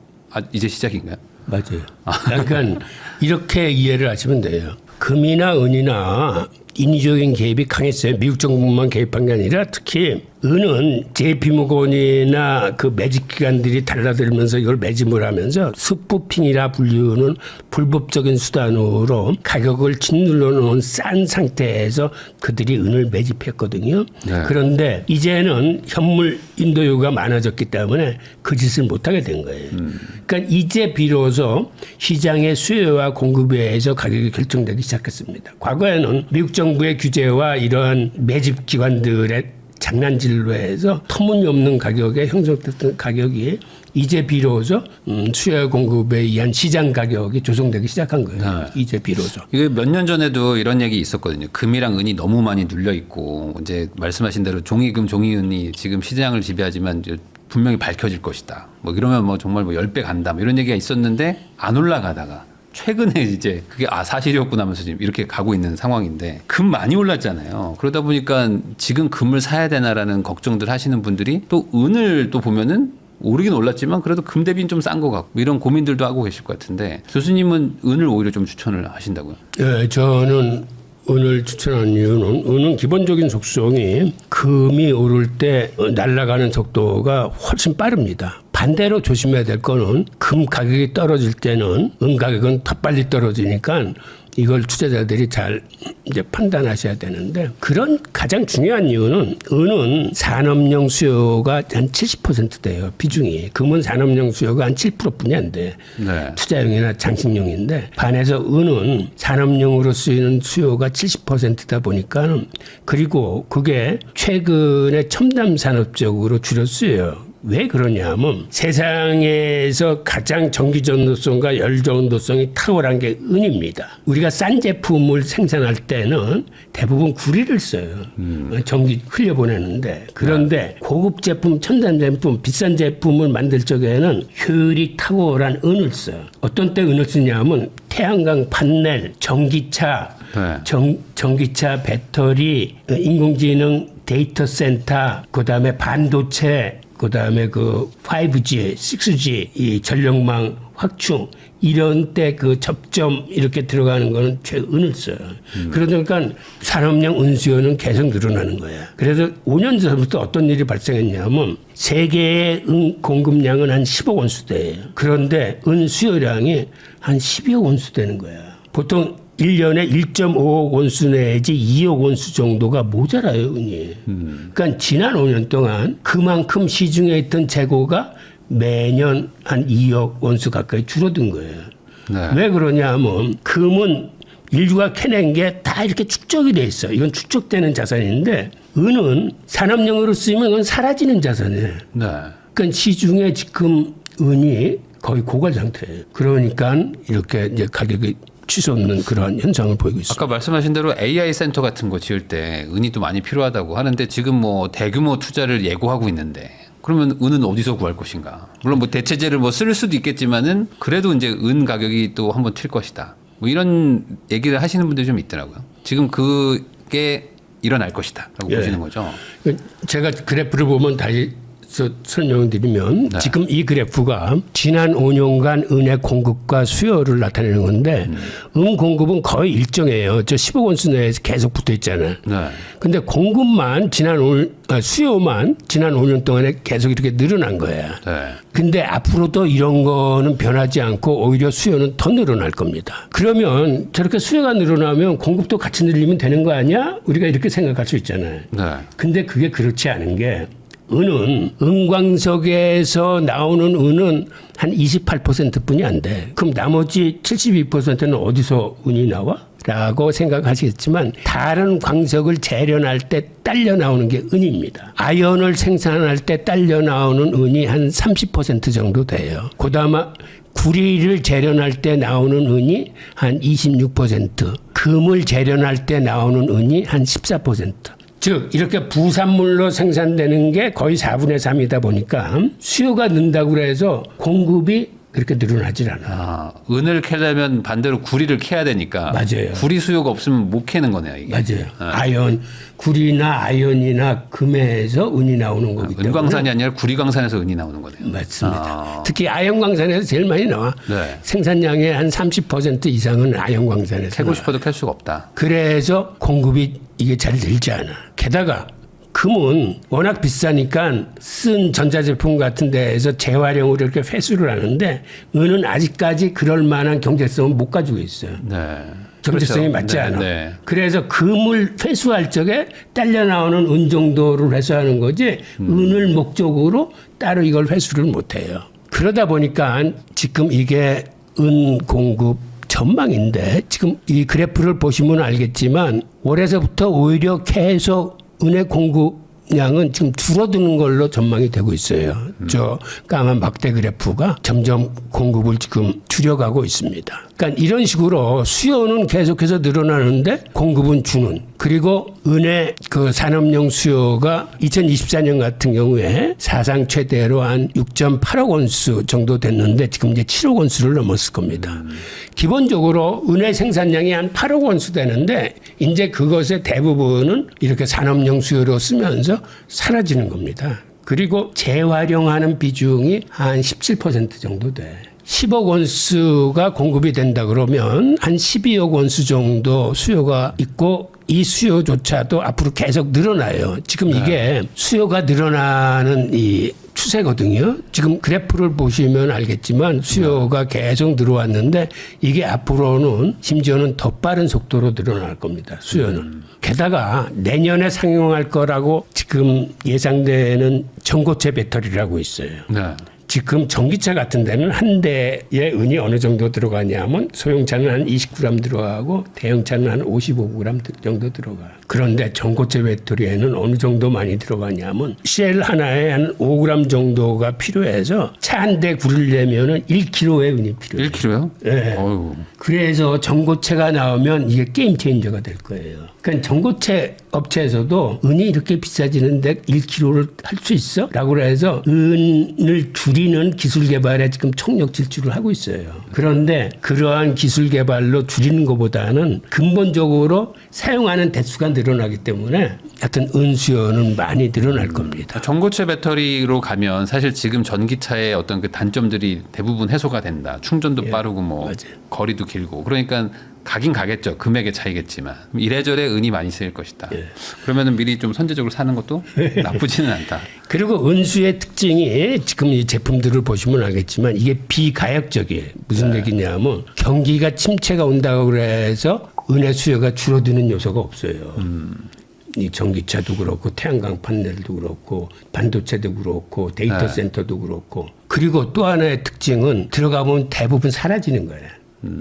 Speaker 2: 이제 시작인가요?
Speaker 1: 맞아요. 그러니까 이렇게 이해를 하시면 돼요. 금이나 은이나 인위적인 개입이 강했어요. 미국 정부만 개입한 게 아니라 특히 은은 JP모건이나 그 매집 기관들이 달라들면서 이걸 매집을 하면서 스푸핑이라 불리우는 불법적인 수단으로 가격을 짓눌러 놓은 싼 상태에서 그들이 은을 매집했거든요.
Speaker 2: 네.
Speaker 1: 그런데 이제는 현물 인도요구가 많아졌기 때문에 그 짓을 못하게 된 거예요. 그러니까 이제 비로소 시장의 수요와 공급에 의해서 가격이 결정되기 시작했습니다. 과거에는 미국 정부의 규제와 이러한 매집 기관들의 장난질로 해서 터무니없는 가격에 형성됐던 가격이 이제 비로소 수요 공급에 의한 시장 가격이 조성되기 시작한 거예요.
Speaker 2: 네.
Speaker 1: 이제 비로소.
Speaker 2: 이게 몇 년 전에도 이런 얘기 있었거든요. 금이랑 은이 너무 많이 눌려 있고 이제 말씀하신 대로 종이금, 종이은이 지금 시장을 지배하지만 이제 분명히 밝혀질 것이다. 뭐 이러면 뭐 정말 뭐 10배 간다. 뭐 이런 얘기가 있었는데 안 올라가다가 최근에 이제 그게 사실이었구나 하면서 지금 이렇게 가고 있는 상황인데 금 많이 올랐잖아요. 그러다 보니까 지금 금을 사야 되나라는 걱정들 하시는 분들이 또 은을 또 보면은 오르긴 올랐지만 그래도 금 대비는 좀 싼 것 같고 이런 고민들도 하고 계실 것 같은데 교수님은 은을 오히려 좀 추천을 하신다고요?
Speaker 1: 네, 저는 은을 추천한 이유는 은은 기본적인 속성이 금이 오를 때 날아가는 속도가 훨씬 빠릅니다. 반대로 조심해야 될 거는 금 가격이 떨어질 때는 은 가격은 더 빨리 떨어지니까 이걸 투자자들이 잘 이제 판단하셔야 되는데 그런 가장 중요한 이유는 은은 산업용 수요가 한 70% 돼요. 비중이. 금은 산업용 수요가 한 7%뿐이 안 돼.
Speaker 2: 네.
Speaker 1: 투자용이나 장식용인데 반해서 은은 산업용으로 쓰이는 수요가 70%다 보니까 그리고 그게 최근에 첨단 산업 쪽으로 줄여 쓰여요. 왜 그러냐면 세상에서 가장 전기 전도성과 열 전도성이 탁월한 게 은입니다. 우리가 싼 제품을 생산할 때는 대부분 구리를 써요. 전기 흘려보내는데 그런데 고급 제품, 첨단 제품, 비싼 제품을 만들 적에는 효율이 탁월한 은을 써요. 어떤 때 은을 쓰냐면 태양광 판넬, 전기차, 전기차 배터리, 인공지능 데이터 센터, 그다음에 반도체, 그다음에 그 5G, 6G 이 전력망 확충 이런 때 그 접점 이렇게 들어가는 거는 최은을 써요. 그러니까 산업용 은 수요는 계속 늘어나는 거야. 그래서 5년 전부터 어떤 일이 발생했냐면 세계의 은 공급량은 한 10억 온수대예요. 그런데 은 수요량이 한 12억 온수 되는 거야. 보통 1년에 1.5억 온수 내지 2억 온수 정도가 모자라요, 은이. 그러니까 지난 5년 동안 그만큼 시중에 있던 재고가 매년 한 2억 온수 가까이 줄어든 거예요.
Speaker 2: 네.
Speaker 1: 왜 그러냐 하면 금은 인류가 캐낸 게 다 이렇게 축적이 돼 있어요. 이건 축적되는 자산인데 은은 산업용으로 쓰이면 그건 사라지는 자산이에요.
Speaker 2: 네.
Speaker 1: 그러니까 시중에 지금 은이 거의 고갈 상태예요. 그러니까 이렇게 이제 가격이 치솟는 그런 현상을 보이고 있습니다.
Speaker 2: 아까 말씀하신 대로 AI 센터 같은 거 지을 때 은이 또 많이 필요하다고 하는데 지금 뭐 대규모 투자를 예고하고 있는데 그러면 은은 어디서 구할 것인가? 물론 뭐 대체제를 뭐 쓸 수도 있겠지만은 그래도 이제 은 가격이 또 한번 튈 것이다. 뭐 이런 얘기를 하시는 분들이 좀 있더라고요. 지금 그게 일어날 것이다라고 보시는 거죠.
Speaker 1: 제가 그래프를 보면 다시 설명드리면 지금 이 그래프가 지난 5년간 은의 공급과 수요를 나타내는 건데 은 공급은 거의 일정해요. 저 15억 온수 내에서 계속 붙어 있잖아요. 근데 공급만 수요만 지난 5년 동안에 계속 이렇게 늘어난 거야. 근데 앞으로도 이런 거는 변하지 않고 오히려 수요는 더 늘어날 겁니다. 그러면 저렇게 수요가 늘어나면 공급도 같이 늘리면 되는 거 아니야? 우리가 이렇게 생각할 수 있잖아요. 근데 그게 그렇지 않은 게 은은 은광석에서 나오는 은은 한 28%뿐이 안 돼. 그럼 나머지 72%는 어디서 은이 나와? 라고 생각하시겠지만 다른 광석을 재련할 때 딸려 나오는 게 은입니다. 아연을 생산할 때 딸려 나오는 은이 한 30% 정도 돼요. 그다음에 구리를 재련할 때 나오는 은이 한 26%, 금을 재련할 때 나오는 은이 한 14%. 즉 이렇게 부산물로 생산되는 게 거의 4분의 3이다 보니까 수요가 는다고 해서 공급이 그렇게 늘어나질 않아.
Speaker 2: 은을 캐려면 반대로 구리를 캐야 되니까.
Speaker 1: 맞아요.
Speaker 2: 구리 수요가 없으면 못 캐는 거네요. 이게.
Speaker 1: 맞아요. 아연, 구리나 아연이나 금에서 은이 나오는 거기 때문에.
Speaker 2: 은광산이 아니라 구리광산에서 은이 나오는 거네요.
Speaker 1: 맞습니다. 특히 아연광산에서 제일 많이 나와.
Speaker 2: 네.
Speaker 1: 생산량의 한 30% 이상은 아연광산에서
Speaker 2: 캐고 싶어도 캘 수가 없다.
Speaker 1: 그래서 공급이 이게 잘 늘지 않아. 게다가 금은 워낙 비싸니까 쓴 전자제품 같은 데에서 재활용으로 이렇게 회수를 하는데 은은 아직까지 그럴 만한 경제성은 못 가지고 있어요. 경제성이
Speaker 2: 그렇죠.
Speaker 1: 맞지 않아. 그래서 금을 회수할 적에 딸려 나오는 은 정도를 회수하는 거지 은을 목적으로 따로 이걸 회수를 못 해요. 그러다 보니까 지금 이게 은 공급 전망인데 지금 이 그래프를 보시면 알겠지만 올해서부터 오히려 계속 은의 공급량은 지금 줄어드는 걸로 전망이 되고 있어요. 저 까만 막대 그래프가 점점 공급을 지금 줄여가고 있습니다. 그러니까 이런 식으로 수요는 계속해서 늘어나는데 공급은 주는. 그리고 은의 그 산업용 수요가 2024년 같은 경우에 사상 최대로 한 6.8억 온수 정도 됐는데 지금 이제 7억 온수를 넘었을 겁니다. 기본적으로 은의 생산량이 한 8억 온수 되는데 이제 그것의 대부분은 이렇게 산업용 수요로 쓰면서 사라지는 겁니다. 그리고 재활용하는 비중이 한 17% 정도 돼. 10억 온수가 공급이 된다 그러면 한 12억 온수 정도 수요가 있고 이 수요조차도 앞으로 계속 늘어나요. 지금 이게 수요가 늘어나는 이 추세거든요. 지금 그래프를 보시면 알겠지만 수요가 계속 늘어왔는데 이게 앞으로는 심지어는 더 빠른 속도로 늘어날 겁니다. 수요는. 게다가 내년에 상용할 거라고 지금 예상되는 전고체 배터리라고 있어요. 지금 전기차 같은 데는 한 대에 은이 어느 정도 들어가냐면 소형차는 한 20g 들어가고 대형차는 한 55g 정도 들어가. 그런데 전고체 배터리에는 어느 정도 많이 들어가냐면 셀 하나에 한 5g 정도가 필요해서 차 한 대 구리려면은 1kg의 은이 필요해요.
Speaker 2: 1kg요?
Speaker 1: 네.
Speaker 2: 어휴.
Speaker 1: 그래서 전고체가 나오면 이게 게임 체인저가 될 거예요. 그러니까 전고체 업체에서도 은이 이렇게 비싸지는데 1kg를 할 수 있어? 라고 해서 은을 줄이는 기술 개발에 지금 총력 질주를 하고 있어요. 그런데 그러한 기술 개발로 줄이는 것보다는 근본적으로 사용하는 대수가 늘어나기 때문에 하여튼 은 수요는 많이 늘어날 겁니다.
Speaker 2: 전고체 배터리로 가면 사실 지금 전기차의 어떤 그 단점들이 대부분 해소가 된다. 충전도 빠르고 뭐
Speaker 1: 맞아요.
Speaker 2: 거리도 길고. 그러니까 가긴 가겠죠. 금액의 차이겠지만 이래저래 은이 많이 쓰일 것이다. 그러면은 미리 좀 선제적으로 사는 것도 나쁘지는 않다.
Speaker 1: 그리고 은수의 특징이 지금 이 제품들을 보시면 알겠지만 이게 비가역적이에요. 무슨 얘기냐면 경기가 침체가 온다고 그래서 은의 수요가 줄어드는 요소가 없어요. 이 전기차도 그렇고 태양광 판넬도 그렇고 반도체도 그렇고 데이터 센터도 그렇고 그리고 또 하나의 특징은 들어가 보면 대부분 사라지는 거예요.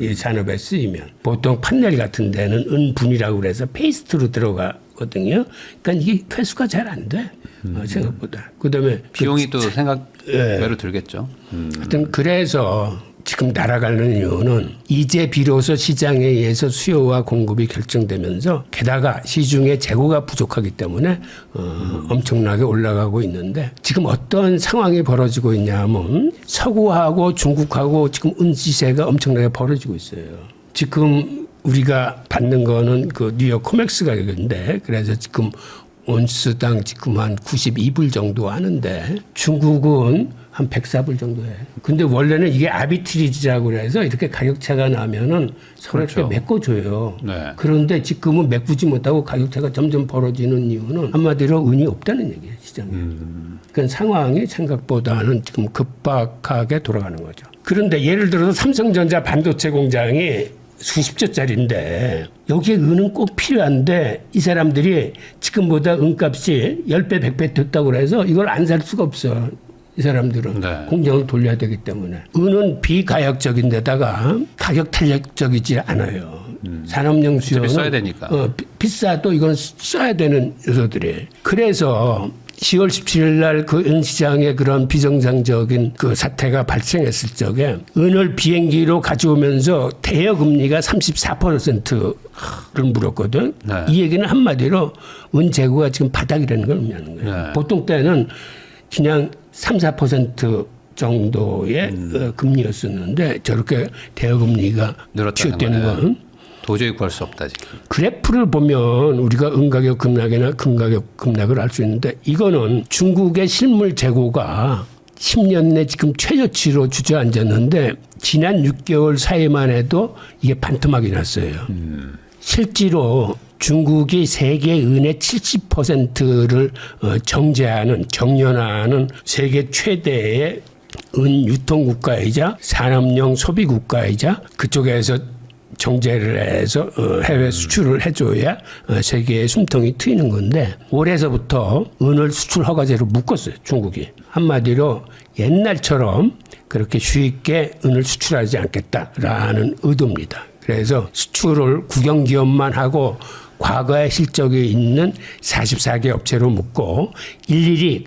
Speaker 1: 이 산업에 쓰이면 보통 판넬 같은 데는 은분이라고 그래서 페이스트로 들어가거든요. 그러니까 이게 회수가 잘 안 돼. 생각보다. 그다음에
Speaker 2: 비용이 또 생각외로 들겠죠.
Speaker 1: 하여튼 그래서 지금 날아가는 이유는 이제 비로소 시장에 의해서 수요와 공급이 결정되면서 게다가 시중에 재고가 부족하기 때문에 엄청나게 올라가고 있는데 지금 어떤 상황이 벌어지고 있냐면 서구하고 중국하고 지금 은 시세가 엄청나게 벌어지고 있어요. 지금 우리가 받는 거는 그 뉴욕 코맥스 가격인데 그래서 지금 온스당 지금 한 92불 정도 하는데 중국은 한 104불 정도 해. 근데 원래는 이게 아비트리지라고 그래서 이렇게 가격차가 나면은 서로
Speaker 2: 그렇죠.
Speaker 1: 이렇게 메꿔줘요.
Speaker 2: 네. 그런데
Speaker 1: 지금은 메꾸지 못하고 가격차가 점점 벌어지는 이유는 한마디로 은이 없다는 얘기예요, 시장에. 그러니까 상황이 생각보다는 지금 급박하게 돌아가는 거죠. 그런데 예를 들어서 삼성전자 반도체 공장이 수십조짜리인데 여기에 은은 꼭 필요한데 이 사람들이 지금보다 은값이 10배, 100배 됐다고 해서 이걸 안 살 수가 없어. 이 사람들은
Speaker 2: 네.
Speaker 1: 공장을 돌려야 되기 때문에 은은 비가역적인데다가 가격 탄력적이지 않아요. 산업용 수요는
Speaker 2: 써야 되니까.
Speaker 1: 비싸도 이건 써야 되는 요소들이에요. 그래서 10월 17일 날 그 은 시장에 그런 비정상적인 그 사태가 발생했을 적에 은을 비행기로 가져오면서 대여 금리가 34%를 물었거든.
Speaker 2: 네.
Speaker 1: 이 얘기는 한마디로 은 재고가 지금 바닥이라는 걸 의미하는 거예요.
Speaker 2: 네.
Speaker 1: 보통 때는 그냥 3, 4% 정도의 금리였었는데 저렇게 대여 금리가
Speaker 2: 늘었다는
Speaker 1: 취업되는 건
Speaker 2: 도저히 구할 수 없다 지금.
Speaker 1: 그래프를 보면 우리가 은가격 급락이나 금가격 급락을 알 수 있는데 이거는 중국의 실물 재고가 10년 내 지금 최저치로 주저앉았는데 지난 6개월 사이만 해도 이게 반토막이 났어요. 실제로 중국이 세계 은의 70%를 정연화하는 세계 최대의 은 유통 국가이자 산업용 소비 국가이자 그쪽에서 정제를 해서 해외 수출을 해줘야 세계의 숨통이 트이는 건데 올해서부터 은을 수출 허가제로 묶었어요. 중국이. 한마디로 옛날처럼 그렇게 쉽게 은을 수출하지 않겠다라는 의도입니다. 그래서 수출을 국영기업만 하고 과거의 실적이 있는 44개 업체로 묶고 일일이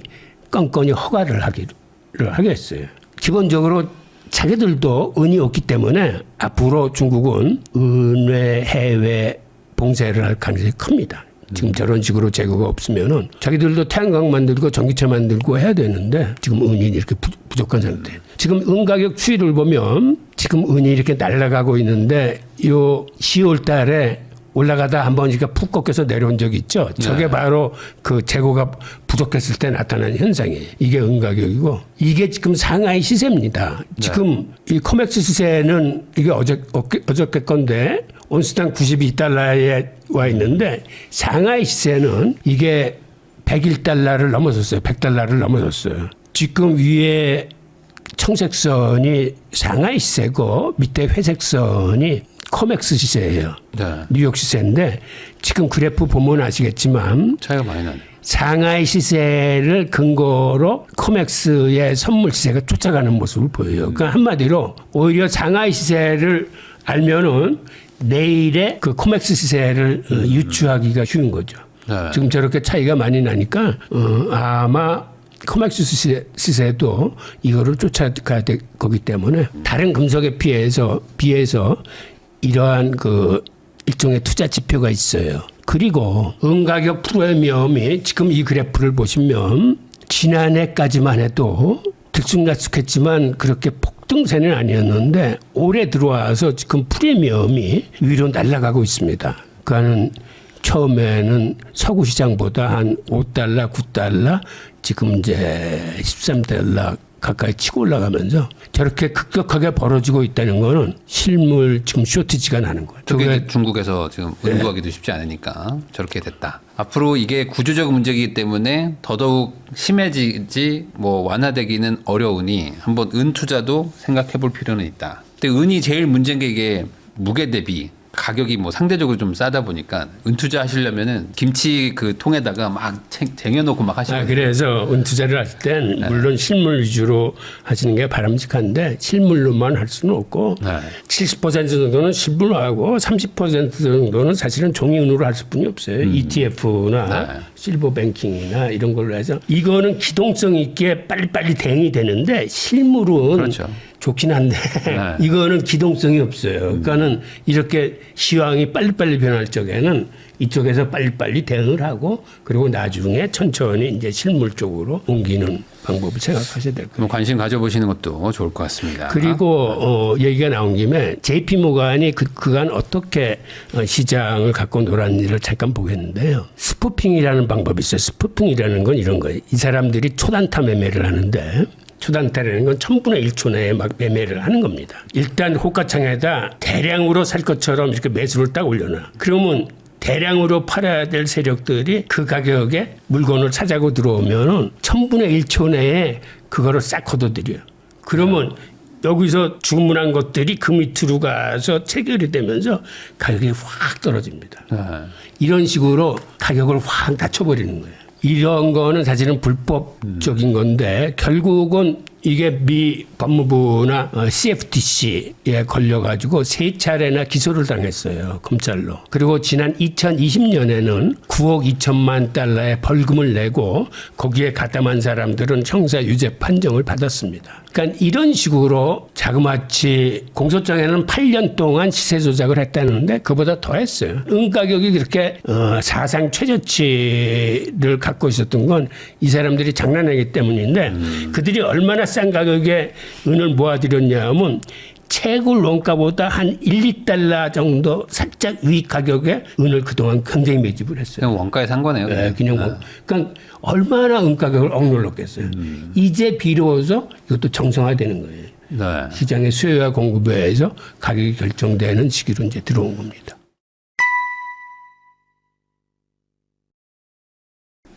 Speaker 1: 건건히 허가를 하겠어요. 기본적으로 자기들도 은이 없기 때문에 앞으로 중국은 은의 해외 봉쇄를 할 가능성이 큽니다. 지금 저런 식으로 재고가 없으면은 자기들도 태양광 만들고 전기차 만들고 해야 되는데 지금 은이 이렇게 부족한 상태. 지금 은 가격 추이를 보면 지금 은이 이렇게 날아가고 있는데 요 10월 달에 올라가다 한번 이렇게 푹 꺾여서 내려온 적이 있죠. 저게 바로 그 재고가 부족했을 때 나타나는 현상이에요. 이게 은 가격이고 이게 지금 상하이 시세입니다. 지금 이 코맥스 시세는 이게 어저께 건데 온스당 92달러에 와 있는데 상하이 시세는 이게 101달러를 넘어섰어요. 100달러를 넘어섰어요. 지금 위에 청색선이 상하이 시세고 밑에 회색선이 코맥스 시세예요.
Speaker 2: 네.
Speaker 1: 뉴욕 시세인데 지금 그래프 보면 아시겠지만
Speaker 2: 차이가 많이 나네.
Speaker 1: 상하이 시세를 근거로 코맥스의 선물 시세가 쫓아가는 모습을 보여요. 그러니까 한마디로 오히려 상하이 시세를 알면은 내일의 그 코맥스 시세를 유추하기가 쉬운 거죠.
Speaker 2: 네.
Speaker 1: 지금 저렇게 차이가 많이 나니까 아마 코맥스 시세도 이거를 쫓아가야 될 거기 때문에 다른 금속에 비해서 이러한 그 일종의 투자 지표가 있어요. 그리고 은가격 프리미엄이 지금 이 그래프를 보시면 지난해까지만 해도 들쑥날쑥했지만 그렇게 폭등세는 아니었는데 올해 들어와서 지금 프리미엄이 위로 날아가고 있습니다. 그거는 처음에는 서구 시장보다 한 5달러, 9달러, 지금 이제 13달러 가까이 치고 올라가면서 저렇게 급격하게 벌어지고 있다는 거는 실물 지금 쇼티지가 나는 거예요.
Speaker 2: 특히 중국에서 지금 응구하기도 쉽지 않으니까 저렇게 됐다. 앞으로 이게 구조적 문제이기 때문에 더더욱 심해지지 뭐 완화되기는 어려우니 한번 은 투자도 생각해 볼 필요는 있다. 근데 은이 제일 문제인 게 이게 무게 대비 가격이 뭐 상대적으로 좀 싸다 보니까 은투자 하시려면은 김치 그 통에다가 막 쟁여놓고 막 하시는.
Speaker 1: 그래서 은투자를 할 땐 물론 실물 위주로 하시는 게 바람직한데 실물로만 할 수는 없고 70% 정도는 실물하고 30% 정도는 사실은 종이은으로 할 수뿐이 없어요. ETF나 실버뱅킹이나 이런 걸로 해서 이거는 기동성 있게 빨리빨리 대응이 되는데 실물은
Speaker 2: 그렇죠.
Speaker 1: 좋긴 한데 이거는 기동성이 없어요. 그러니까는 이렇게 시황이 빨리빨리 변할 적에는 이쪽에서 빨리빨리 대응을 하고 그리고 나중에 천천히 이제 실물 쪽으로 옮기는 방법을 생각하셔야 될 거예요.
Speaker 2: 관심 가져보시는 것도 좋을 것 같습니다.
Speaker 1: 그리고 얘기가 나온 김에 JP 모간이 그간 어떻게 시장을 갖고 놀았는지를 잠깐 보겠는데요. 스푸핑이라는 방법이 있어요. 스푸핑이라는 건 이런 거예요. 이 사람들이 초단타 매매를 하는데 초단타라는 건 1000분의 1초 내에 막 매매를 하는 겁니다. 일단 호가창에다 대량으로 살 것처럼 이렇게 매수를 딱 올려놔. 그러면 대량으로 팔아야 될 세력들이 그 가격에 물건을 사자고 들어오면은 1000분의 1초 내에 그거를 싹 걷어들여요. 그러면 여기서 주문한 것들이 그 밑으로 가서 체결이 되면서 가격이 확 떨어집니다. 이런 식으로 가격을 확 낮춰버리는 거예요. 이런 거는 사실은 불법적인 건데 결국은 이게 미 법무부나 CFTC에 걸려가지고 3차례나 기소를 당했어요. 검찰로. 그리고 지난 2020년에는 9억 2천만 달러의 벌금을 내고 거기에 가담한 사람들은 형사 유죄 판정을 받았습니다. 그러니까 이런 식으로 자그마치 공소장에는 8년 동안 시세 조작을 했다는데 그보다 더 했어요. 은 가격이 그렇게 사상 최저치를 갖고 있었던 건 이 사람들이 장난하기 때문인데 그들이 얼마나 싼 가격에 은을 모아들였냐 하면 채굴 원가보다 한 1, 2달러 정도 살짝 위 가격에 은을 그동안 굉장히 매집을 했어요.
Speaker 2: 그냥 원가에 산 거네요.
Speaker 1: 네, 그냥 그러니까 얼마나 은 가격을 억눌렀겠어요. 이제 비로소 이것도 정상화되는 거예요.
Speaker 2: 네.
Speaker 1: 시장의 수요와 공급에 의해서 가격이 결정되는 시기로 이제 들어온 겁니다.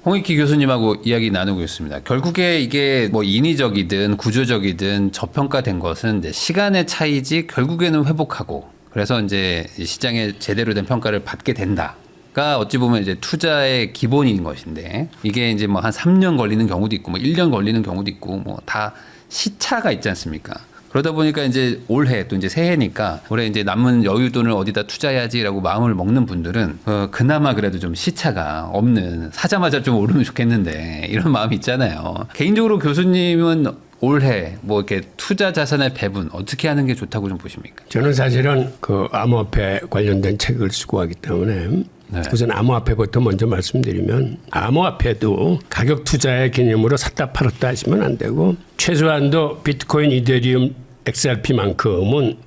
Speaker 2: 홍익기 교수님하고 이야기 나누고 있습니다. 결국에 이게 뭐 인위적이든 구조적이든 저평가된 것은 이제 시간의 차이지 결국에는 회복하고 그래서 이제 시장에 제대로 된 평가를 받게 된다가 어찌 보면 이제 투자의 기본인 것인데 이게 이제 뭐 한 3년 걸리는 경우도 있고 뭐 1년 걸리는 경우도 있고 뭐 다 시차가 있지 않습니까? 그러다 보니까 이제 올해 또 이제 새해니까 올해 이제 남은 여윳돈을 어디다 투자해야지라고 마음을 먹는 분들은 그나마 그래도 좀 시차가 없는 사자마자 좀 오르면 좋겠는데 이런 마음이 있잖아요. 개인적으로 교수님은 올해 뭐 이렇게 투자 자산의 배분 어떻게 하는 게 좋다고 좀 보십니까?
Speaker 1: 저는 사실은 그 암호화폐 관련된 책을 쓰고 하기 때문에 우선 암호화폐부터 먼저 말씀드리면 암호화폐도 가격 투자의 개념으로 샀다 팔았다 하시면 안 되고 최소한도 비트코인, 이더리움, XRP만큼은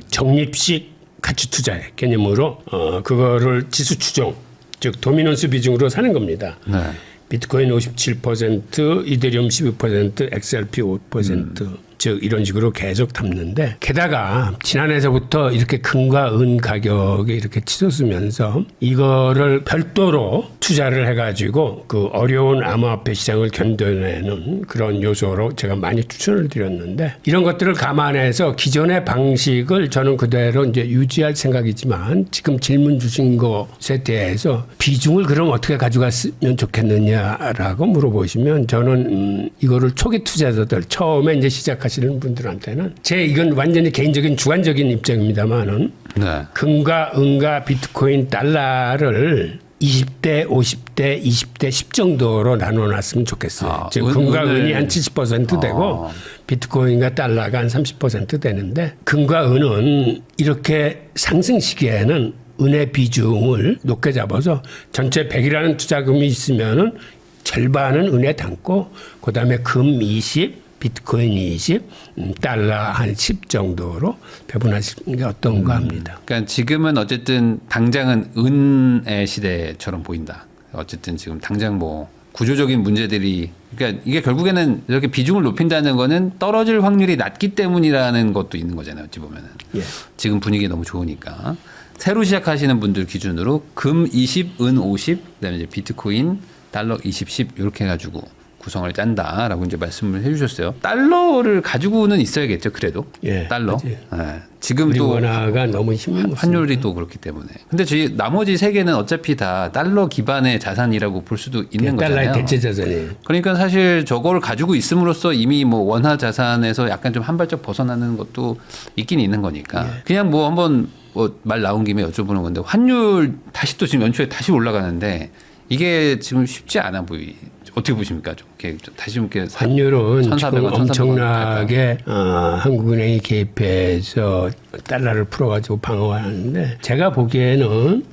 Speaker 1: 적립식 가치 투자의 개념으로 그거를 지수 추종 즉 도미넌스 비중으로 사는 겁니다. 비트코인 57%, 이더리움 12%, XRP 5%. 즉 이런 식으로 계속 담는데 게다가 지난해서부터 이렇게 금과 은 가격이 이렇게 치솟으면서 이거를 별도로 투자를 해가지고 그 어려운 암호화폐 시장을 견뎌내는 그런 요소로 제가 많이 추천을 드렸는데 이런 것들을 감안해서 기존의 방식을 저는 그대로 이제 유지할 생각이지만 지금 질문 주신 것에 대해서 비중을 그럼 어떻게 가져갔으면 좋겠느냐라고 물어보시면 저는 이거를 초기 투자자들 처음에 이제 시작하시는 분들한테는 이건 완전히 개인적인 주관적인 입장입니다만은
Speaker 2: 네.
Speaker 1: 금과 은과 비트코인 달러를 20대, 50대, 20대, 10 정도로 나눠놨으면 좋겠어요. 즉 금과 은이 한 70% 되고 비트코인과 달러가 한 30% 되는데 금과 은은 이렇게 상승 시기에는 은의 비중을 높게 잡아서 전체 100이라는 투자금이 있으면은 절반은 은에 담고 그다음에 금 20, 비트코인 20, 달러 한 10 정도로 배분하시는 게 어떤가 합니다.
Speaker 2: 그러니까 지금은 어쨌든 당장은 은의 시대처럼 보인다. 어쨌든 지금 당장 뭐 구조적인 문제들이 그러니까 이게 결국에는 이렇게 비중을 높인다는 거는 떨어질 확률이 낮기 때문이라는 것도 있는 거잖아요. 어찌 보면은.
Speaker 1: 예.
Speaker 2: 지금 분위기 너무 좋으니까. 새로 시작하시는 분들 기준으로 금 20, 은 50, 그다음에 이제 비트코인, 달러 20, 10 이렇게 해가지고 구성을 짠다라고 이제 말씀을 해주셨어요. 달러를 가지고는 있어야겠죠, 그래도.
Speaker 1: 예,
Speaker 2: 달러.
Speaker 1: 맞아요.
Speaker 2: 네. 지금
Speaker 1: 우리
Speaker 2: 또
Speaker 1: 원화가 너무 힘이
Speaker 2: 환율이 또 그렇기 때문에. 근데 저희 나머지 세 개는 어차피 다 달러 기반의 자산이라고 볼 수도 있는 거잖아요.
Speaker 1: 달러의 대체 자산이에요.
Speaker 2: 그러니까 사실 저거를 가지고 있음으로써 이미 뭐 원화 자산에서 약간 좀 한 발짝 벗어나는 것도 있긴 있는 거니까.
Speaker 1: 예.
Speaker 2: 그냥 뭐 한번 뭐 말 나온 김에 여쭤보는 건데 환율 다시 또 지금 연초에 다시 올라가는데 이게 지금 쉽지 않아 어떻게 보십니까? 좀 이렇게 다시 이렇게
Speaker 1: 환율은
Speaker 2: 1,400원,
Speaker 1: 지금
Speaker 2: 1,300원
Speaker 1: 엄청나게 한국은행이 개입해서 달러를 풀어가지고 방어하는데 제가 보기에는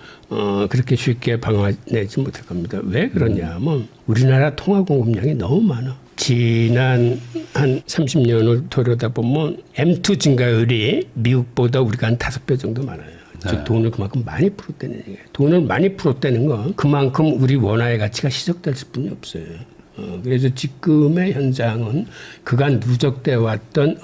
Speaker 1: 그렇게 쉽게 방어내지 못할 겁니다. 왜 그러냐면 우리나라 통화 공급량이 너무 많아. 지난 한 30년을 돌아다보면 M2 증가율이 미국보다 우리가 한 5배 정도 많아요. 즉 돈을 그만큼 많이 풀었다는 얘기예요. 돈을 많이 풀었다는 건 그만큼 우리 원화의 가치가 희석될 뿐이 없어요. 그래서 지금의 현상은 그간 누적돼 왔던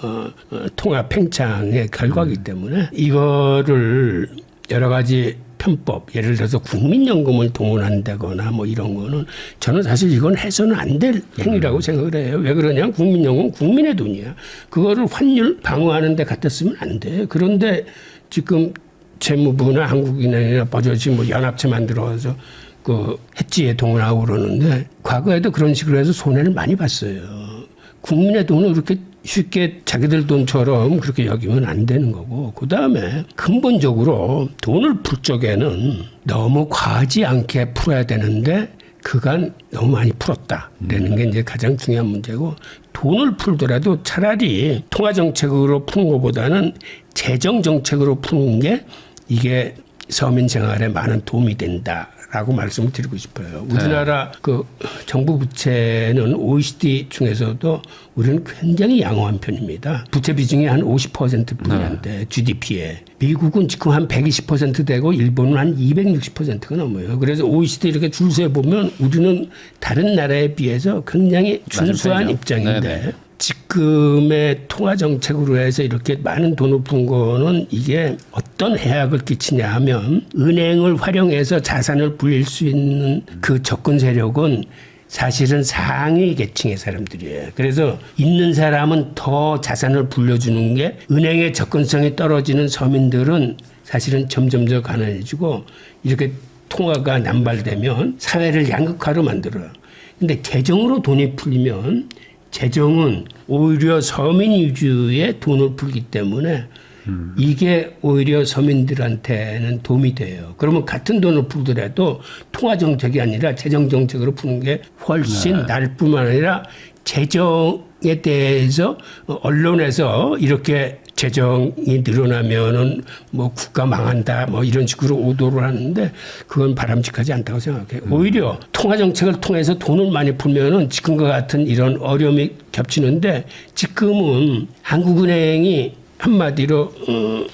Speaker 1: 통화 팽창의 결과이기 때문에 이거를 여러 가지 편법, 예를 들어서 국민연금을 동원한다거나 뭐 이런 거는 저는 사실 이건 해서는 안 될 행위라고 생각을 해요. 왜 그러냐? 국민연금 국민의 돈이야. 그거를 환율 방어하는 데 갖다 쓰면 안 돼. 그런데 지금 재무부나 한국은행이나 버젓이 뭐 연합체 만들어서 그 해지에 동원하고 그러는데 과거에도 그런 식으로 해서 손해를 많이 봤어요. 국민의 돈을 그렇게 쉽게 자기들 돈처럼 그렇게 여기면 안 되는 거고 그다음에 근본적으로 돈을 풀 적에는 너무 과하지 않게 풀어야 되는데 그간 너무 많이 풀었다라는 게 이제 가장 중요한 문제고 돈을 풀더라도 차라리 통화 정책으로 푸는 것보다는 재정 정책으로 푸는 게 이게 서민 생활에 많은 도움이 된다라고 말씀을 드리고 싶어요. 우리나라 그 정부 부채는 OECD 중에서도 우리는 굉장히 양호한 편입니다. 부채 비중이 한 50%뿐이 안 돼. GDP에. 미국은 지금 한 120% 되고 일본은 한 260%가 넘어요. 그래서 OECD 이렇게 줄 세 보면 우리는 다른 나라에 비해서 굉장히 준수한 입장인데
Speaker 2: 네네.
Speaker 1: 지금의 통화 정책으로 해서 이렇게 많은 돈을 푼 거는 이게 어떤 해악을 끼치냐 하면 은행을 활용해서 자산을 불릴 수 있는 그 접근 세력은 사실은 상위 계층의 사람들이에요. 그래서 있는 사람은 더 자산을 불려주는 게 은행의 접근성이 떨어지는 서민들은 사실은 점점 더 가난해지고 이렇게 통화가 남발되면 사회를 양극화로 만들어요. 근데 재정으로 돈이 풀리면 재정은 오히려 서민 위주의 돈을 풀기 때문에 이게 오히려 서민들한테는 도움이 돼요. 그러면 같은 돈을 풀더라도 통화 정책이 아니라 재정 정책으로 푸는 게 훨씬 나을 뿐만 아니라 재정에 대해서 언론에서 이렇게 재정이 늘어나면은 뭐 국가 망한다 뭐 이런 식으로 오도를 하는데 그건 바람직하지 않다고 생각해요. 오히려 통화 정책을 통해서 돈을 많이 풀면은 지금과 같은 이런 어려움이 겹치는데 지금은 한국은행이 한마디로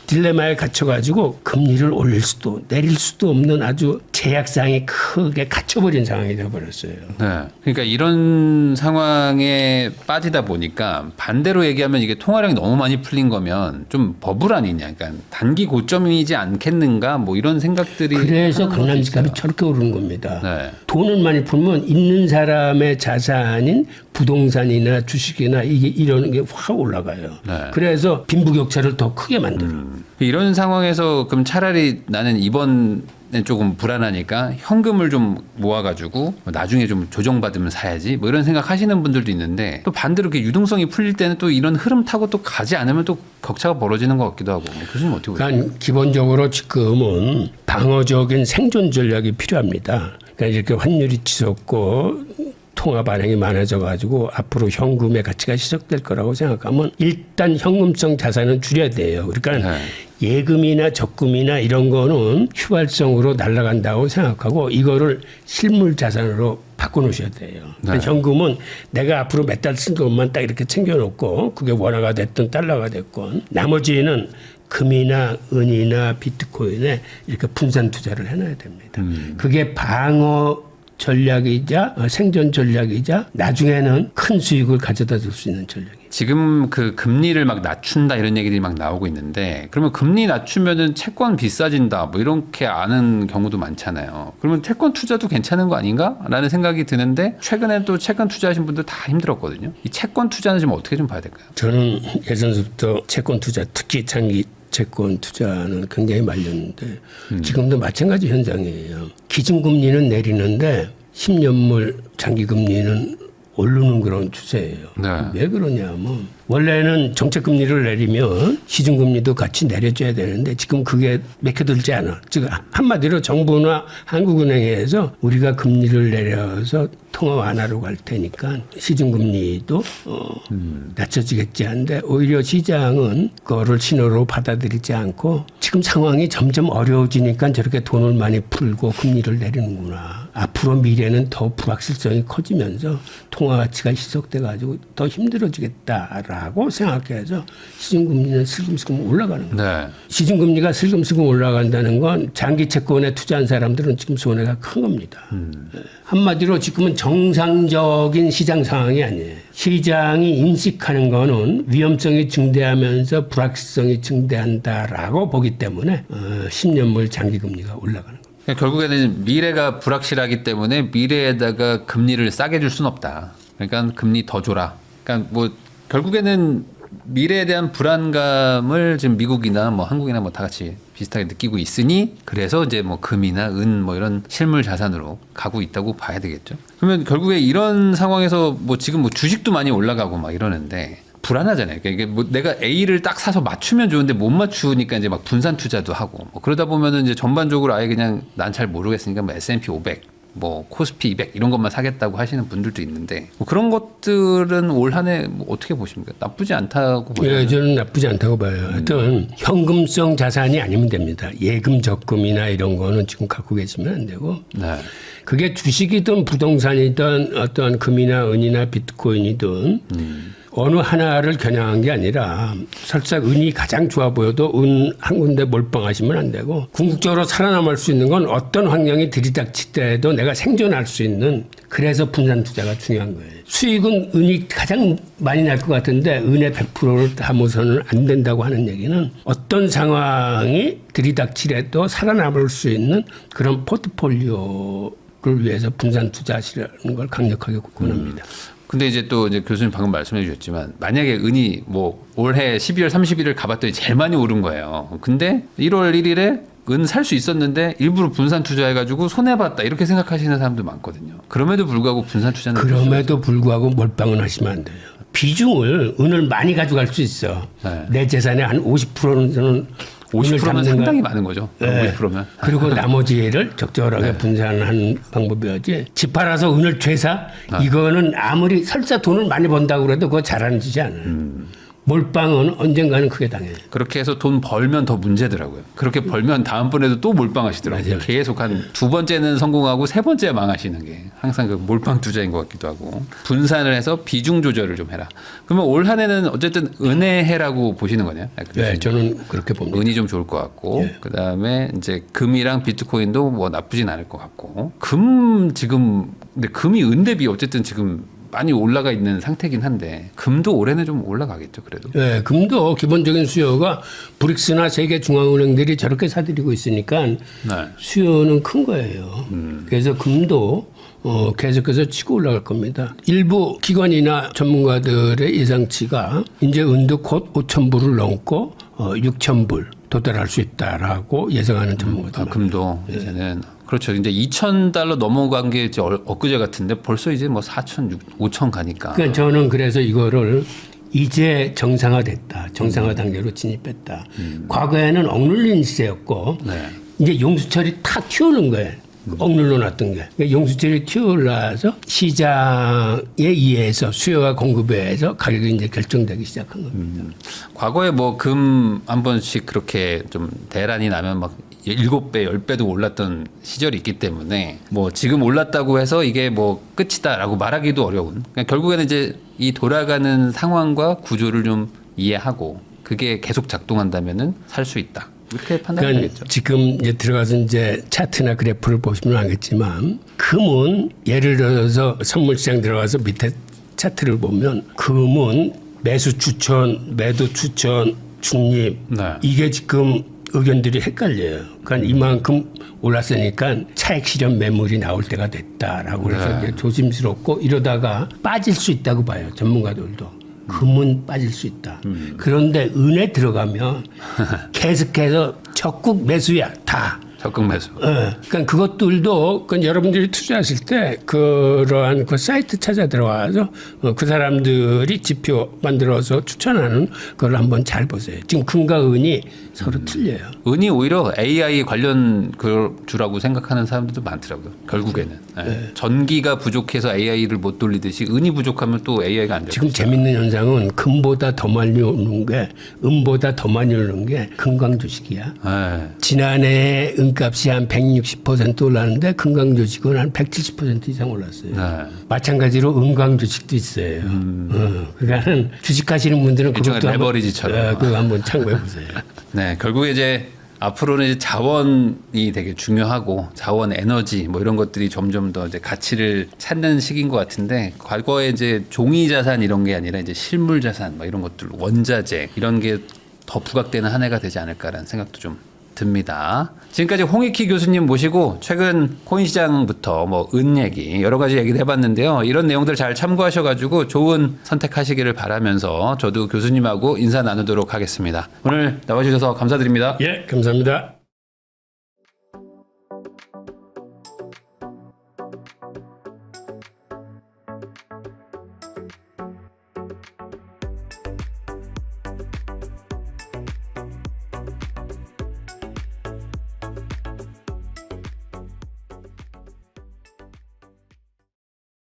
Speaker 1: 딜레마에 갇혀가지고 금리를 올릴 수도 내릴 수도 없는 아주 제약상이 크게 갇혀버린 상황이 되어버렸어요.
Speaker 2: 네. 그러니까 이런 상황에 빠지다 보니까 반대로 얘기하면 이게 통화량이 너무 많이 풀린 거면 좀 버블 아니냐. 그러니까 단기 고점이지 않겠는가 뭐 이런 생각들이.
Speaker 1: 그래서 강남집값이 저렇게 오르는 겁니다.
Speaker 2: 네.
Speaker 1: 돈을 많이 풀면 있는 사람의 자산인 부동산이나 주식이나 이게 이러는 게 확 올라가요.
Speaker 2: 네.
Speaker 1: 그래서 빈부격차를 더 크게 만들어요.
Speaker 2: 이런 상황에서 그럼 차라리 나는 이번에 조금 불안하니까 현금을 좀 모아가지고 나중에 좀 조정받으면 사야지 뭐 이런 생각하시는 분들도 있는데 또 반대로 이렇게 유동성이 풀릴 때는 또 이런 흐름 타고 또 가지 않으면 또 격차가 벌어지는 것 같기도 하고. 교수님 어떻게 보세요?
Speaker 1: 그러니까 기본적으로 지금은 방어적인 생존 전략이 필요합니다. 그러니까 이렇게 환율이 치솟고 통화 발행이 많아져 가지고 앞으로 현금의 가치가 희석될 거라고 생각하면 일단 현금성 자산은 줄여야 돼요. 그러니까
Speaker 2: 네.
Speaker 1: 예금이나 적금이나 이런 거는 휘발성으로 날아간다고 생각하고 이거를 실물 자산으로 바꿔놓으셔야 돼요.
Speaker 2: 네.
Speaker 1: 현금은 내가 앞으로 몇 달 쓴 돈만 딱 이렇게 챙겨놓고 그게 원화가 됐든 달러가 됐건 나머지는 금이나 은이나 비트코인에 이렇게 분산 투자를 해놔야 됩니다. 그게 방어 전략이자 생존 전략이자 나중에는 큰 수익을 가져다 줄 수 있는 전략이에요.
Speaker 2: 지금 그 금리를 막 낮춘다 이런 얘기들이 막 나오고 있는데 그러면 금리 낮추면은 채권 비싸진다 뭐 이렇게 아는 경우도 많잖아요. 그러면 채권 투자도 괜찮은 거 아닌가라는 생각이 드는데 최근에 또 채권 투자하신 분들 다 힘들었거든요. 이 채권 투자는 좀 어떻게 좀 봐야 될까요?
Speaker 1: 저는 예전부터 채권 투자 특히 장기 채권 투자는 굉장히 말렸는데 지금도 마찬가지 현상이에요. 기준금리는 내리는데 10년물 장기금리는 오르는 그런 추세예요.
Speaker 2: 네.
Speaker 1: 왜 그러냐면 원래는 정책금리를 내리면 시중금리도 같이 내려줘야 되는데 지금 그게 맥혀들지 않아. 즉 한마디로 정부나 한국은행에서 우리가 금리를 내려서 통화 완화로 갈 테니까 시중금리도 낮춰지겠지 한데 오히려 시장은 그거를 신호로 받아들이지 않고 지금 상황이 점점 어려워지니까 저렇게 돈을 많이 풀고 금리를 내리는구나. 앞으로 미래는 더 불확실성이 커지면서 통화 가치가 희석돼 가지고 더 힘들어지겠다라고 생각해서 시중금리는 슬금슬금 올라가는 거예요.
Speaker 2: 네.
Speaker 1: 시중금리가 슬금슬금 올라간다는 건 장기 채권에 투자한 사람들은 지금 손해가 큰 겁니다. 한마디로 지금은 정상적인 시장 상황이 아니에요. 시장이 인식하는 거는 위험성이 증대하면서 불확실성이 증대한다라고 보기 때문에 10년물 장기금리가 올라가는 거예요.
Speaker 2: 결국에는 미래가 불확실하기 때문에 미래에다가 금리를 싸게 줄 수는 없다. 그러니까 금리 더 줘라. 그러니까 뭐 결국에는 미래에 대한 불안감을 지금 미국이나 뭐 한국이나 뭐 다 같이 비슷하게 느끼고 있으니 그래서 이제 뭐 금이나 은 뭐 이런 실물 자산으로 가고 있다고 봐야 되겠죠. 그러면 결국에 이런 상황에서 뭐 지금 뭐 주식도 많이 올라가고 막 이러는데 불안하잖아요. 그러니까 이게 뭐 내가 A를 딱 사서 맞추면 좋은데 못 맞추니까 이제 막 분산 투자도 하고 뭐 그러다 보면은 이제 전반적으로 아예 그냥 난 잘 모르겠으니까 뭐 S&P 500, 뭐 코스피 200 이런 것만 사겠다고 하시는 분들도 있는데 뭐 그런 것들은 올 한 해 뭐 어떻게 보십니까? 나쁘지 않다고 보여요.
Speaker 1: 예, 저는 나쁘지 않다고 봐요. 하여튼 현금성 자산이 아니면 됩니다. 예금, 적금이나 이런 거는 지금 갖고 계시면 안 되고
Speaker 2: 네.
Speaker 1: 그게 주식이든 부동산이든 어떤 금이나 은이나 비트코인이든 어느 하나를 겨냥한 게 아니라 설사 은이 가장 좋아 보여도 은 한 군데 몰빵하시면 안 되고 궁극적으로 살아남을 수 있는 건 어떤 환경이 들이닥칠 때에도 내가 생존할 수 있는 그래서 분산 투자가 중요한 거예요. 수익은 은이 가장 많이 날 것 같은데 은의 100%를 담아서는 안 된다고 하는 얘기는 어떤 상황이 들이닥치려도 살아남을 수 있는 그런 포트폴리오를 위해서 분산 투자하시라는 걸 강력하게 권합니다.
Speaker 2: 근데 이제 또 이제 교수님 방금 말씀해 주셨지만 만약에 은이 뭐 올해 12월 30일을 가봤더니 제일 많이 오른 거예요. 근데 1월 1일에 은 살 수 있었는데 일부러 분산 투자해가지고 손해봤다 이렇게 생각하시는 사람도 많거든요. 그럼에도 불구하고 분산 투자는
Speaker 1: 그럼에도 불구하고 몰빵은 하시면 안 돼요. 비중을 은을 많이 가져갈 수 있어.
Speaker 2: 네.
Speaker 1: 내 재산의 한 50%는
Speaker 2: 50%면 상당히 많은 거죠.
Speaker 1: 네.
Speaker 2: 50%면.
Speaker 1: 그리고 나머지를 적절하게 분산하는 방법이었지. 집 팔아서 은을 죄사? 이거는 아무리 설사 돈을 많이 번다고 그래도 그거 잘하는 짓이 않아요. 몰빵은 언젠가는 크게 당해요.
Speaker 2: 그렇게 해서 돈 벌면 더 문제더라고요. 그렇게 벌면 다음번에도 또 몰빵하시더라고요.
Speaker 1: 맞아요.
Speaker 2: 계속 한 두 번째는 성공하고 세 번째 망하시는 게 항상 그 몰빵 투자인 것 같기도 하고. 분산을 해서 비중 조절을 좀 해라. 그러면 올 한 해는 어쨌든 은혜해라고 보시는 거네요.
Speaker 1: 네, 저는 그렇게 봅니다.
Speaker 2: 은이 좀 좋을 것 같고,
Speaker 1: 예.
Speaker 2: 그 다음에 이제 금이랑 비트코인도 뭐 나쁘진 않을 것 같고, 금 지금 근데 금이 은 대비 어쨌든 지금 많이 올라가 있는 상태긴 한데 금도 올해는 좀 올라가겠죠, 그래도.
Speaker 1: 네, 금도 기본적인 수요가 브릭스나 세계 중앙은행들이 저렇게 사들이고 있으니까
Speaker 2: 네.
Speaker 1: 수요는 큰 거예요. 그래서 금도 계속해서 치고 올라갈 겁니다. 일부 기관이나 전문가들의 예상치가 이제 은도 곧 5,000불을 넘고 6,000불 도달할 수 있다라고 예상하는 전문가들.
Speaker 2: 아, 금도 이제는 그렇죠. 이제 2,000달러 넘어간 게 이제 엊그제 같은데 벌써 이제 뭐 4,000, 5,000 가니까.
Speaker 1: 그러니까 저는 그래서 이거를 이제 정상화됐다. 정상화 단계로 진입했다. 과거에는 억눌린 시세였고
Speaker 2: 네.
Speaker 1: 이제 용수철이 탁 튀어오는 거예요. 억눌러 놨던 게. 그러니까 용수철이 튀어올라서 시장에 의해서 수요와 공급에 의해서 가격이 이제 결정되기 시작한 겁니다.
Speaker 2: 과거에 뭐 금 한 번씩 그렇게 좀 대란이 나면 막 7배, 10배도 올랐던 시절이 있기 때문에 뭐 지금 올랐다고 해서 이게 뭐 끝이다라고 말하기도 어려운. 그러니까 결국에는 이제 이 돌아가는 상황과 구조를 좀 이해하고 그게 계속 작동한다면은 살 수 있다. 이렇게 판단이 되겠죠.
Speaker 1: 지금 이제 들어가서 이제 차트나 그래프를 보시면 알겠지만 금은 예를 들어서 선물 시장 들어가서 밑에 차트를 보면 금은 매수 추천, 매도 추천, 중립
Speaker 2: 네.
Speaker 1: 이게 지금 의견들이 헷갈려요. 그러니까 이만큼 올랐으니까 차익 실현 매물이 나올 때가 됐다라고 그래서 이제 조심스럽고 이러다가 빠질 수 있다고 봐요. 전문가들도. 금은 빠질 수 있다. 그런데 은에 들어가면 계속해서 적극 매수야 다.
Speaker 2: 적극 매수.
Speaker 1: 그러니까 그것들도 여러분들이 투자하실 때 그러한 그 사이트 찾아 들어와서 그 사람들이 지표 만들어서 추천하는 걸 한번 잘 보세요. 지금 금과 은이 서로 틀려요.
Speaker 2: 은이 오히려 AI 관련 그 주라고 생각하는 사람들도 많더라고요. 결국에는 네. 전기가 부족해서 AI를 못 돌리듯이 은이 부족하면 또 AI가 안 돼요.
Speaker 1: 지금 재밌는 현상은 금보다 더 많이 오르는 게 은보다 더 많이 오르는 게 금강 주식이야.
Speaker 2: 네.
Speaker 1: 지난해 은값이 한 160% 올랐는데 금강 주식은 한 170% 이상 올랐어요.
Speaker 2: 네.
Speaker 1: 마찬가지로 은강 주식도 있어요. 그러니까 주식하시는 분들은
Speaker 2: 일종의
Speaker 1: 그것도
Speaker 2: 레버리지처럼.
Speaker 1: 그거 한번 참고해 보세요.
Speaker 2: 네, 결국에 이제 앞으로는 이제 자원이 되게 중요하고 자원 에너지 뭐 이런 것들이 점점 더 이제 가치를 찾는 시기인 것 같은데 과거에 이제 종이 자산 이런 게 아니라 이제 실물 자산 뭐 이런 것들 원자재 이런 게 더 부각되는 한 해가 되지 않을까라는 생각도 좀 듭니다. 지금까지 홍익희 교수님 모시고 최근 코인 시장부터 뭐 은 얘기 여러 가지 얘기를 해봤는데요. 이런 내용들 잘 참고하셔가지고 좋은 선택하시기를 바라면서 저도 교수님하고 인사 나누도록 하겠습니다. 오늘 나와주셔서 감사드립니다.
Speaker 1: 예, 감사합니다.